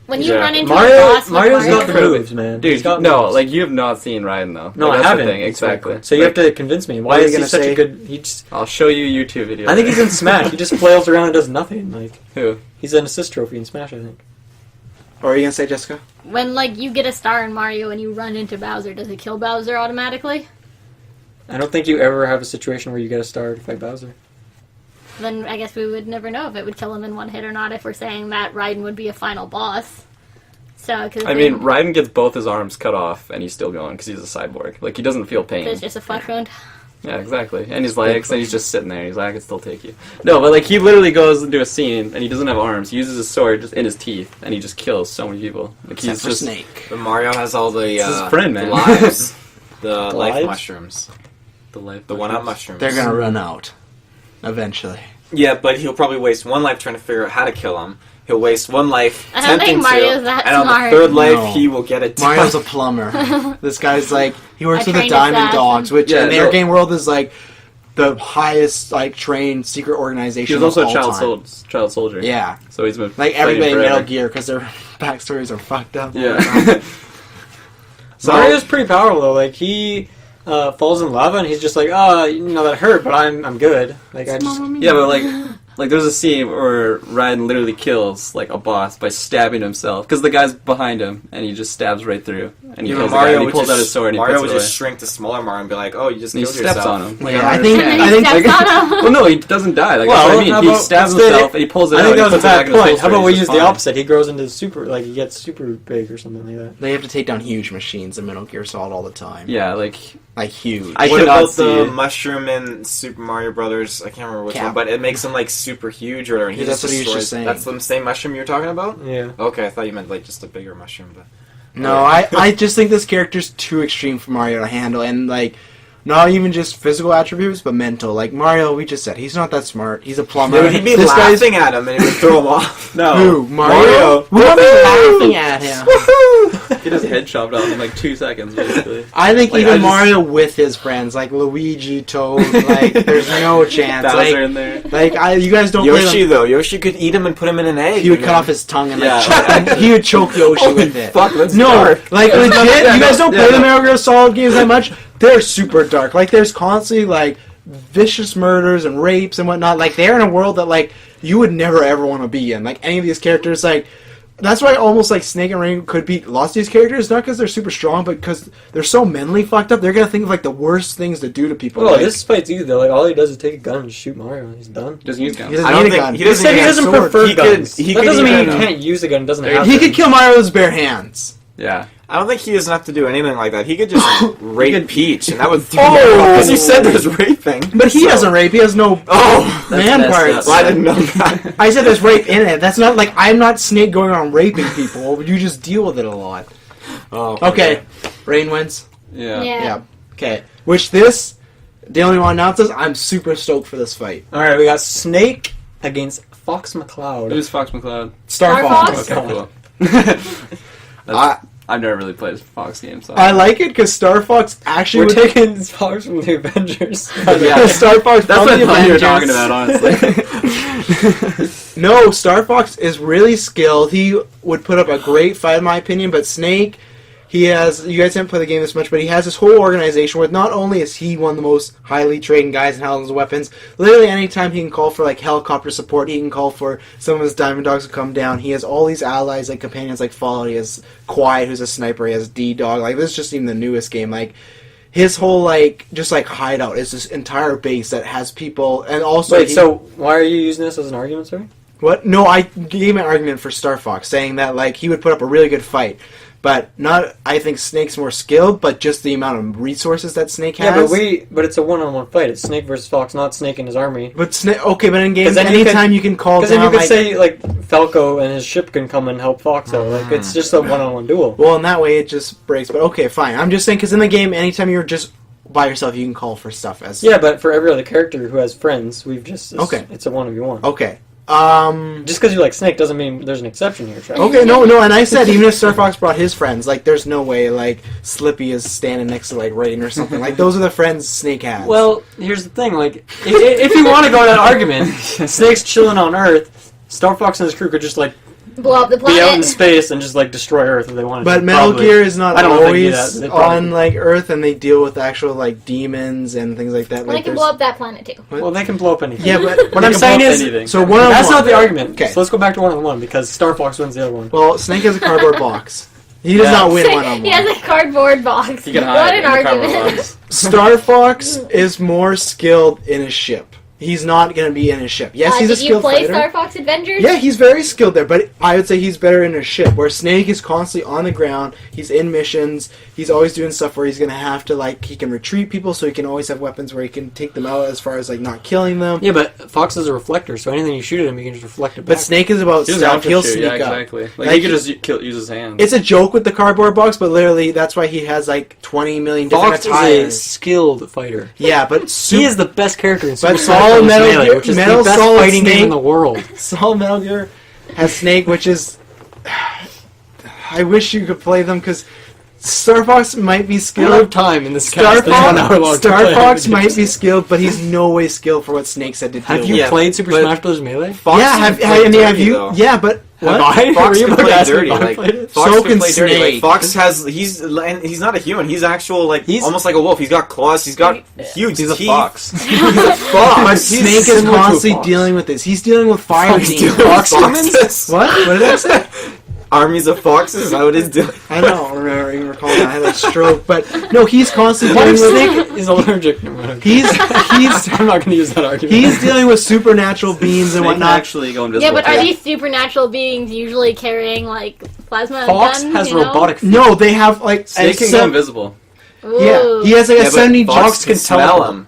When you Yeah. run into Mario, a boss, with Mario's Mario, got the Incredible. moves, man. He's Dude, got no, moves. like you have not seen Raiden though. No, Like, I that's haven't. The thing. Exactly. So you Like, have to convince me. Why are you is he gonna such say? a good? He just, I'll show you a YouTube video. I think he's in Smash. He just flails around and does nothing. Like Who? he's an assist trophy in Smash, I think. Or are you gonna say Jessica? when like you get a star in Mario and you run into Bowser, does it kill Bowser automatically? I don't think you ever have a situation where you get a star to fight Bowser. Then I guess we would never know if it would kill him in one hit or not. If we're saying that Raiden would be a final boss. So, cause I mean, Raiden gets both his arms cut off and he's still going because he's a cyborg. Like he doesn't feel pain. there's just a flesh wound. Yeah, exactly. And his legs, and he's just sitting there. He's like, I can still take you. No, but like he literally goes into a scene and he doesn't have arms. He uses his sword just in his teeth and he just kills so many people. Like Except he's for just Snake. But Mario has all the It's his friend, man. the lives, the life lives? mushrooms, the life. the one-up mushrooms. They're gonna run out. Eventually. Yeah, but he'll probably waste one life trying to figure out how to kill him. He'll waste one life I don't attempting think Mario's to, that and on smart. the third life No. he will get it. Mario's a plumber. This guy's like he works I with the trained Diamond assassin. Dogs, which Yeah, in the no. air game world is like the highest like trained secret He organization. was also of a all child time. child soldier. Yeah, So he's been like fighting everybody in forever. Metal Gear because their backstories are fucked up. Yeah. So Mario's pretty powerful though. Like he falls in lava and he's just like, that hurt, but I'm good. Like I just Yeah, but like there's a scene where Ryan literally kills like a boss by stabbing himself because the guy's behind him and he just stabs right through and he Yeah, kills the guy and he pulls out his sword and he Mario puts would it away. just shrink to smaller Mario and be like, "Oh, you just And he killed steps yourself." on him. Like, Yeah, I I think- understand. And then he I think- steps on him. Well, no, he doesn't die. Like, Well, that's what I mean. how He about stabs instead- himself and he pulls it I out. think and that he was a puts it back bad in his point. How holster about we and he's use the just fine. opposite? He grows into super, like he gets super big or something like that. they have to take down huge machines in Metal Gear Solid all the time. Yeah, like Like huge. I What cannot about the see- mushroom in Super Mario Brothers? I can't remember which Cap. one, but it makes him like super huge or whatever. And he Yeah, that's just what he was just destroys. saying. That's the same mushroom you were talking about? Yeah. Okay, I thought you meant like just a bigger mushroom. But No, I just think this character's too extreme for Mario to handle, and like, not even just physical attributes, but mental. Like Mario, we just said he's not that smart. He's a plumber. dude, he'd be This guy's laughing at him and it would throw him off. no. who? Mario? We would be laughing at him. Get his head chopped off in like 2 seconds, basically. I think Like, even I just- Mario with his friends, like Luigi, Toad, like there's no chance. Bowser Like, in there. you guys don't Yoshi play them. though, Yoshi could eat him and put him in an egg. He would and cut then- off his tongue and Yeah. like choke, he would choke Yoshi Holy with it. fuck, that's No, dark. like Yeah, legit, yeah, you guys no, don't yeah, play the no. Metal Gear Solid games that much. They're super dark. Like there's constantly like vicious murders and rapes and whatnot. Like they're in a world that like you would never ever want to be in. Like any of these characters, like that's why almost like Snake and Rain could beat lost these characters, not because they're super strong, but because they're so mentally fucked up. They're gonna think of like the worst things to do to people. Well, like, this fight's easy though. Like all he does is take a gun and shoot Mario, and he's done. Doesn't use guns. he doesn't I don't need a think- gun. he He doesn't said he even doesn't have a sword. prefer He could- guns. he that could doesn't mean even- he can't use a gun. It doesn't He have He to. could kill Mario with his bare hands. Yeah. I don't think he doesn't have to do anything like that. He could just rape could- Peach, and that would Oh! because you said there's raping. But he So- doesn't rape. He has no Oh, man messed parts. up. well, I didn't know that. I said there's rape in it. That's not like I'm not Snake going around raping people. You just deal with it a lot. Oh, Okay, Rain wins. Yeah. Yeah. Okay. Which this, the only one announces. I'm super stoked for this fight. All right, we got Snake against Fox McCloud. Who's Fox McCloud? Star Star Fox. Fox? Okay, cool. I, I've never really played Fox games. So. I like it because Star Fox actually We're would taking Fox from the Avengers. Yeah. Star Fox. That's from what I the thought you were Avengers. talking about, honestly. No, Star Fox is really skilled. He would put up a great fight, in my opinion. But Snake, he has. You guys haven't played the game this much, but he has this whole organization where not only is he one of the most highly trained guys in handling his weapons, literally anytime he can call for like helicopter support, he can call for some of his diamond dogs to come down. He has all these allies, like companions, like Fallout. He has Quiet, who's a sniper. He has D-Dog. Like this is just even the newest game. Like his whole like just like hideout is this entire base that has people, and also Wait, so why are you using this as an argument, sorry? what? No, I gave an argument for Star Fox, saying that like he would put up a really good fight, but not. I think Snake's more skilled, but just the amount of resources that Snake has. Yeah, but it's a one-on-one fight. It's Snake versus Fox, not Snake and his army. But Snake, okay, but in games, 'Cause then you anytime you can call Because then down you could like. say like Falco and his ship can come and help Fox out. Like it's just a one-on-one duel. Well, in that way it just breaks. But okay, fine. I'm just saying because in the game, anytime you're just by yourself, you can call for stuff as. Yeah, but for every other character who has friends, we've just Okay. It's a 1v1. Okay. Just because you like Snake doesn't mean there's an exception here, Trevor. Okay, no, and I said even if Star Fox brought his friends, like there's no way like Slippy is standing next to like Rain or something. Like those are the friends Snake has. Well, here's the thing. Like, if you want to go that argument, Snake's chilling on Earth. Star Fox and his crew could just like Blow up the be out in planet. space and just like destroy Earth if they wanted but to. Metal probably. Gear is not I don't think always they probably- on like Earth, and they deal with actual like demons and things like that. Well, they Like can there's blow up that planet too. Well, they can blow up anything. yeah, but What I'm saying is, anything. so one on that's one. not the argument. Okay. So let's go back to 1-on-1 because Star Fox wins the other one. Well, Snake has a cardboard box. He does Yeah. not win one on He has one. a cardboard box. You can What hide an in the cardboard argument. box. Star Fox is more skilled in his ship. He's not going to be in his ship. Yes, he's a Did you skilled play fighter. Star Fox Adventures? Yeah, he's very skilled there, but I would say he's better in his ship, where Snake is constantly on the ground, he's in missions, he's always doing stuff where he's going to have to, like, he can retreat people, so he can always have weapons where he can take them out as far as, like, not killing them. Yeah, but Fox is a reflector, so anything you shoot at him, he can just reflect it back. But Snake is about He doesn't stealth, have to he'll shoot, sneak yeah, up. exactly. Like, Like, he could just use his hands. It's a joke with the cardboard box, but literally, that's why he has, like, 20 million different Fox is a attires. skilled fighter. Yeah, but He is the best character in Super But Smash Solid Bros. Metal Melee, Gear- which is Metal the best Solid fighting game Snake- in the world. Solid Metal Gear has Snake, which is... I wish you could play them, because Star Fox might be I skilled. don't have time in this Star cast. It's 1 hour long Fox, to play Fox video might games. be skilled, but he's no way skilled for what Snake said to do. Have you Yeah, played Super but- Smash Bros. Melee? Fox Yeah, can have play you? though. Yeah, but Have what? I? Fox Were you can about to play ask me dirty. if I Like, played it? Fox So can can play dirty. Like, Snake. Fox has he's not a human. He's actual He's- almost like a wolf. He's got claws. He's got huge He's a teeth. fox. He's a fox. But Snake is similar to a constantly fox. dealing with this. He's dealing with fire Fox demons. dealing with Fox humans? What? What did I say? Armies of foxes. Is that what he's doing? I don't remember recall that. I had a stroke, but no, he's constantly What if dealing with. Snake is allergic? No, I don't care. He's I'm not going to use that argument. he's dealing with supernatural beings and They can whatnot. actually go invisible. Yeah, but are too. these supernatural beings usually carrying like plasma Fox guns? has you know? robotic feet. No, they have like Snake can go invisible. yeah. Ooh. He has like a Yeah, but 70 Fox jocks can smell teleport. him.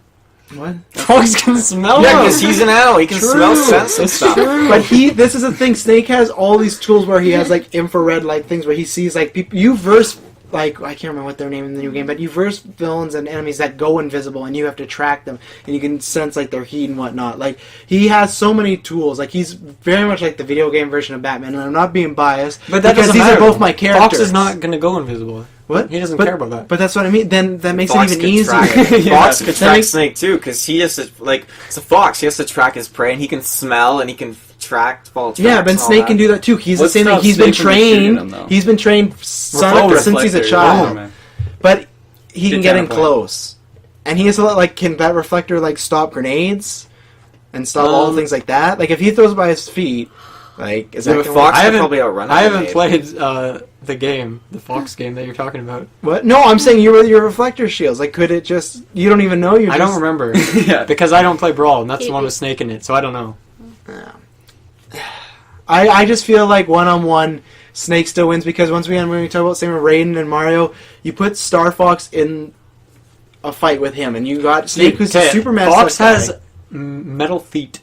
What? Fox can smell Yeah, them. because he's an animal. He can True. smell sense and It's stuff. true. But this is the thing. Snake has all these tools where he has like infrared like things where he sees like people. You verse like I can't remember what their name in the new game, but you verse villains and enemies that go invisible, and you have to track them, and you can sense like their heat and whatnot. Like he has so many tools. Like he's very much like the video game version of Batman. And I'm not being biased, But that because doesn't these matter. are both my characters. Fox is not going to go invisible. What? He doesn't But- care about that. But that's what I mean. Then that makes Fox it even can easier. track it. Yeah. Fox can That track makes- Snake too, because he has to it's a fox. He has to track his prey, and he can smell, and he can follow tracks. Yeah, but and all Snake that. can do that too. He's the What's same thing. stop He's been Snake from shooting trained. him, though? He's been trained since he's a Reflector, child. yeah. But he can Good get in counterpoint. close, and he has a lot like can that reflector like stop grenades and stop all things like that. Like if he throws it by his feet, like is Yeah, that but gonna Fox work? I could haven't- probably outrun I him, haven't maybe. played the game, the Fox game that you're talking about. What? No, I'm saying your reflector shields. Like could it just? You don't even know. You. I don't remember Yeah. because I don't play Brawl, and that's the one with Snake in it, so I don't know. I just feel like one-on-one Snake still wins because once again when we talk about same with Raiden and Mario, you put Star Fox in a fight with him, and you got Snake who's a Okay, super messed Fox up guy. has metal feet.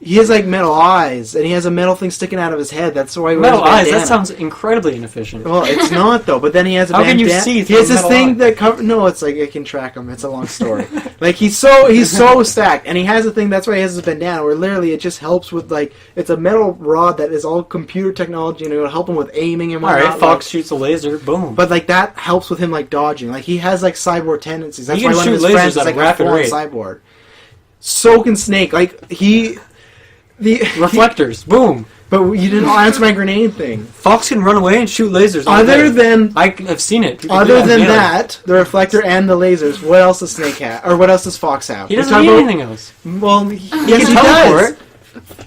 He has like metal eyes, and he has a metal thing sticking out of his head. That's why he wears Metal a eyes. bandana. That sounds incredibly inefficient. Well, it's not though. But then he has a How can you bandana. see He through has this metal thing eye? that cover. No, it's like it can track him. It's a long story. Like he's so stacked, and he has a thing. That's why he has his bandana, where literally it just helps with like it's a metal rod that is all computer technology, and it'll help him with aiming and All whatnot. right, Fox like- shoots a laser. Boom. but like that helps with him like dodging. Like he has like cyborg tendencies. That's He can why one of shoot his lasers friends is at a like a rapid full-on rate. cyborg. So can Snake. Like Reflectors. Boom. But you didn't answer my grenade thing. Fox can run away and shoot lasers. all Other day. than I've seen it. People do Other in than Melee. that, the reflector and the lasers, what else does Snake have? Or what else does Fox have? he We're doesn't talking need about- anything else. Well, yes, he can does. teleport.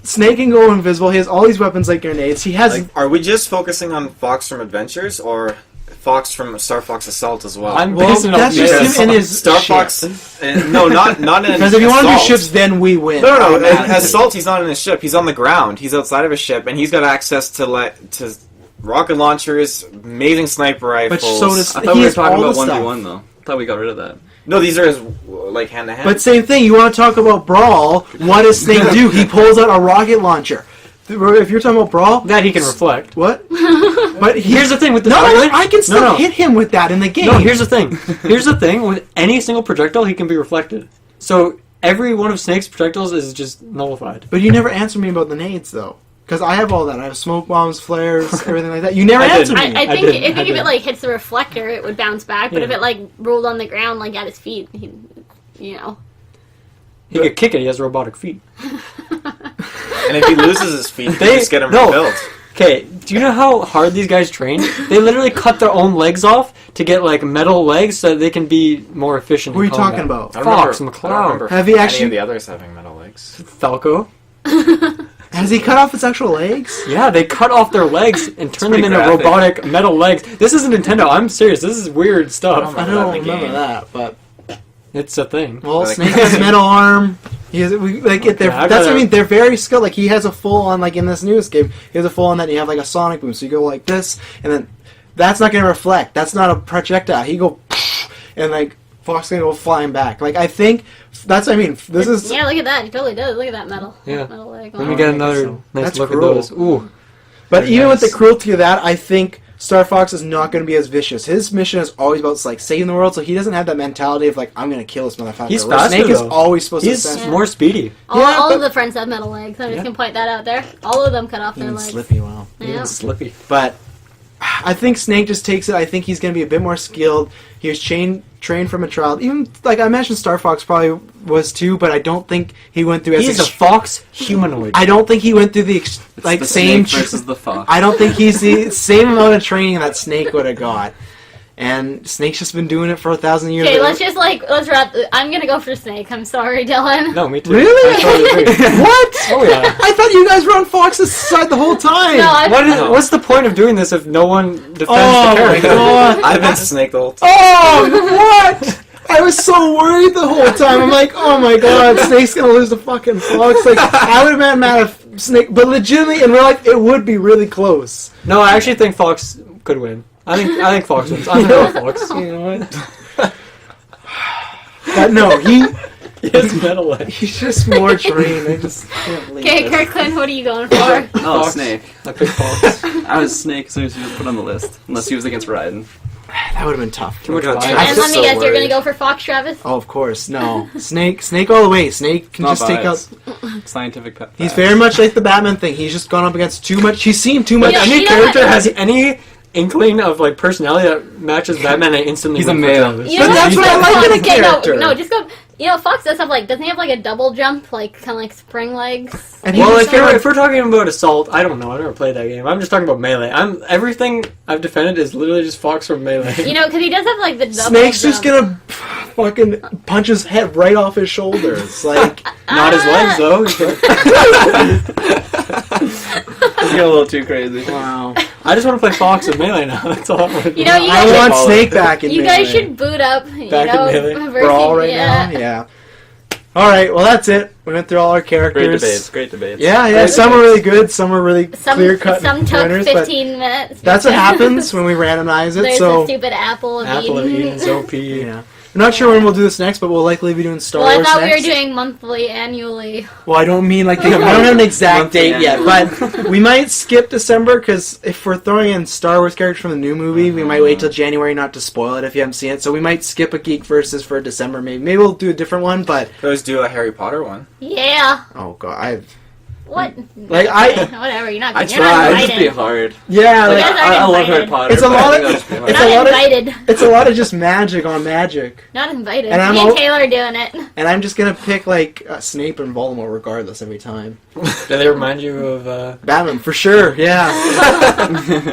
Snake can go invisible. He has all these weapons like grenades. He has. Like, are we just focusing on Fox from Adventures or Fox from Star Fox Assault as well? I'm well, basing it that's off just the him in his Star ship. Fox. No, not in. Because if you want to do Assault. ships, then we win. No, no, no. Automatically. Assault, he's not in his ship. He's on the ground. He's outside of his ship, and he's got access to rocket launchers, amazing sniper rifles. But so does- I thought He we were has talking all about the stuff. 1v1 though. I thought we got rid of that. No, these are his like hand to hand. But same thing. You want to talk about Brawl? What does Snake do? He pulls out a rocket launcher. If you're talking about Brawl, that he can reflect. what? But Here's the thing with the no, Spider-Man. I can still No. hit him with that in the game. No, here's the thing. Here's the thing. With any single projectile, he can be reflected. So every one of Snake's projectiles is just nullified. But you never answer me about the nades, though. Because I have all that. I have smoke bombs, flares, everything like that. You never I answer didn't. me. I think didn't, if I it didn't. like hits the reflector, it would bounce back. But Yeah. if it like rolled on the ground like at his feet, you know. He could kick it. He has robotic feet. and if he loses his feet, they They- just get him no. rebuilt. Okay, do you know how hard these guys train? They literally cut their own legs off to get like metal legs so that they can be more efficient. Who are in you combat. talking about? I don't Fox, remember- McCloud. I don't remember Have he any actually- of the others having metal legs. Falco. Has he cut off his actual legs? Yeah, they cut off their legs and turn them pretty into graphic. robotic metal legs. This isn't Nintendo. I'm serious. This is weird stuff. I Remember don't that in the remember game. that, but It's a thing. well, Like- Snake has metal arm. He has Okay, I that's what I gotta- mean. They're very skilled. Like he has a full on like in this newest game. He has a full on that you have like a sonic boom. So you go like this, and then that's not going to reflect. That's not a projectile. He go and like Fox gonna go flying back. Like I think that's. I mean, this is. Yeah, look at that. He totally does. Look at that metal. Yeah. Metal leg. Let me Oh, get I think another so. nice That's look cruel. at those. Ooh. But Very even with the nice. cruelty of that, I think Star Fox is not going to be as vicious. His mission is always about like saving the world, so he doesn't have that mentality of like I'm going to kill this motherfucker. He's Where faster, Snake is though. always supposed He's to. Send more speedy. All, Yeah, all but- of the friends have metal legs. I'm just Yeah. gonna point that out there. All of them cut off their even legs. Slippy well. Yeah. Even Slippy. But I think Snake just takes it. I think he's going to be a bit more skilled. He was trained from a child. Even, like I mentioned, Star Fox probably was too, but I don't think he went through... He's a fox humanoid. I don't think he went through the The same... snake versus the fox. I don't think he's the same amount of training that Snake would have got. And Snake's just been doing it for 1,000 years. Okay, let's wrap. I'm gonna go for Snake. I'm sorry, Dylan. No, me too. Really? I totally agree. What? Oh yeah. I thought you guys were on Fox's side the whole time. No, What's the point of doing this if no one defends Oh the my character? god. I've been Snake the whole time. Oh, what? I was so worried the whole time. I'm like, oh my god, Snake's gonna lose the fucking Fox. Like, I would have been mad if Snake, but legitimately in real life, it would be really close. No, I actually think Fox could win. I think Fox wins. I'm gonna go Fox. You know what? But no, He has metal legs. he's just more trained. I just can't believe Okay, this. Kirkland, what are you going for? Oh, Fox. Snake. I picked Fox. I was Snake as soon as he was put on the list. Unless he was against Raiden. That would have been tough. Too much God, bias. I'm And let me so guess, you're gonna worried. go for Fox, Travis? Oh, of course, no. Snake all the way. Snake can Not just take out... biased. Scientific pet. He's very much like the Batman thing. He's just gone up against too much. He's seen too much. Yeah, Any you know character what? has any inkling of like personality that matches Batman, I instantly He's a win for male. Travis. You know But that's what I like in a Okay, character. No, just go. You know, Fox does have doesn't he have like a double jump, like kind of like spring legs? And Well, he's if we're talking about assault, I don't know. I've never played that game. I'm just talking about melee. Everything I've defended is literally just Fox from melee. You know, because he does have like the double Snake's just jump. gonna fucking punch his head right off his shoulders. Like, Not his legs though. He's getting a little too crazy. wow. I just want to play Fox in melee now. That's all I want to do. You know, you I guys want should- Snake back in You melee. guys should boot up. You Back in know, melee. versus- Brawl right yeah. now? Yeah. Alright, well that's it. We went through all our characters. Great debates. Great debates. Yeah, Great some were really good, some were really Some clear-cut took winners, but 15 minutes. that's what happens when we randomize it, There's so... the stupid apple of Apple of Eden. Eden's OP. Yeah. I'm not sure when we'll do this next, but we'll likely be doing Star Well, I Wars thought next. we were doing monthly, annually. Well, I don't mean like I don't have an exact Monthly date yet, but we might skip December because if we're throwing in Star Wars characters from the new movie, we might wait till January not to spoil it if you haven't seen it. So we might skip a GeekVerses for December. Maybe we'll do a different one. But Let's do a Harry Potter one. Yeah. oh god, What? Like, Whatever. You're not. I You're tried. not It'd just be invited. hard. yeah, You like, guys I aren't love Harry invited. Potter. It's a but I lot think of- that'd just be hard. it's Not a lot of- invited. it's a lot of just magic on magic, Not invited. And I'm Me and all- Taylor are doing it. and I'm just gonna pick like Snape and Voldemort regardless every time. Do they remind you of? Batman for sure. Yeah.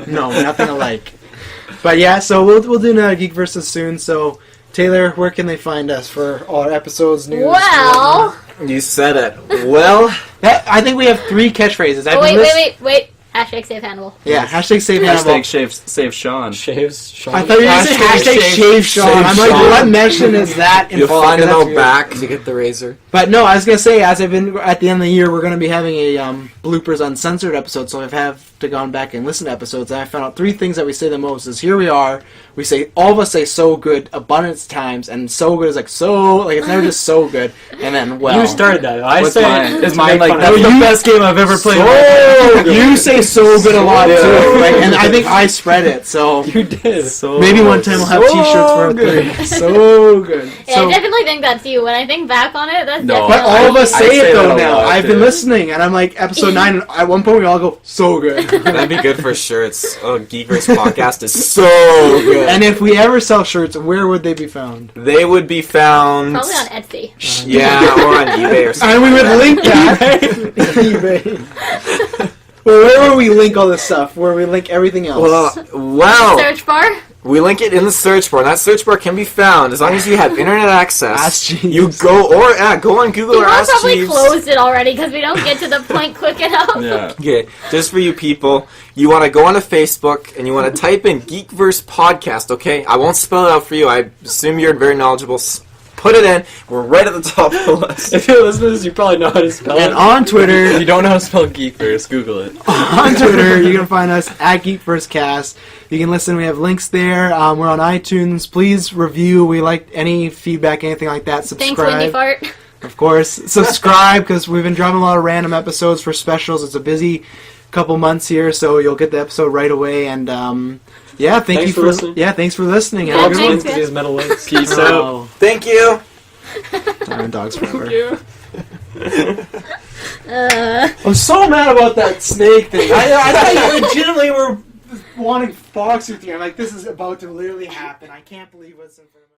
No, nothing alike. But yeah, so we'll do another GeekVerses soon. So Taylor, where can they find us for all our episodes, news? Well. You said it. Well, I think we have 3 catchphrase. Oh, wait. Hashtag save Hannibal. Yeah, hashtag save Hannibal. Hashtag save Sean. Shaves. Sean. I thought you were going to say hashtag shave Sean. I'm like, Sean. what mission is that you'll involved? find it That's out weird. back to get the razor. But no, I was going to say, as I've been at the end of the year, we're going to be having a bloopers uncensored episode, so I've had to gone back and listen to episodes, and I found out 3 things that we say the most is here we are, we say, all of us say so good abundance times, and so good is like so, like it's never just so good, and then well. You started that. I What's say mine? Is to mine make like fun that's of the you. best game I've ever played? So you say so good a lot too, like, and I think I spread it, so You did. So maybe one time we'll have so t-shirts for good. 3. So good. Yeah, So, I definitely think that's you. When I think back on it, that's No, but definitely all of us I say say it though that a now. lot, I've been too. listening, and I'm like episode 9. And at one point, we all go so good. That'd be good for sure. It's GeekVerse podcast is so good. And if we ever sell shirts, where would they be found? They would be found. Probably on Etsy. Yeah, or on eBay or something. And we would link that. eBay. Well, where would we link all this stuff? Where we link everything else? Well, Search bar. we link it in the search bar. And that search bar can be found as long as you have internet access. Ask Jeeves. You go go on Google or People Ask probably Jeeves. closed it already because we don't get to the point quick enough. Yeah. Okay, just for you people, you want to go onto Facebook and you want to type in GeekVerse podcast, okay? I won't spell it out for you. I assume you're very knowledgeable. Put it in. We're right at the top of the list. If you're listening to this, you probably know how to spell And it. on If Twitter, you don't know how to spell GeekVerse, Google it. on Twitter, you can find us at GeekVerseCast. You can listen. We have links there. We're on iTunes. Please review. We like any feedback, anything like that. Thanks, Wendy Subscribe, Fart. of course. Subscribe because we've been dropping a lot of random episodes for specials. It's a busy couple months here, so you'll get the episode right away. And yeah, thank Thanks you for listening. Yeah, thanks for listening. Yeah, Have a Fox good one. wins because he has metal legs. Peace out. Oh, Thank you. Time and dogs forever. Uh, I'm so mad about that snake thing. I thought you legitimately were wanting Fox with you. I'm like, this is about to literally happen. I can't believe what's in front of me.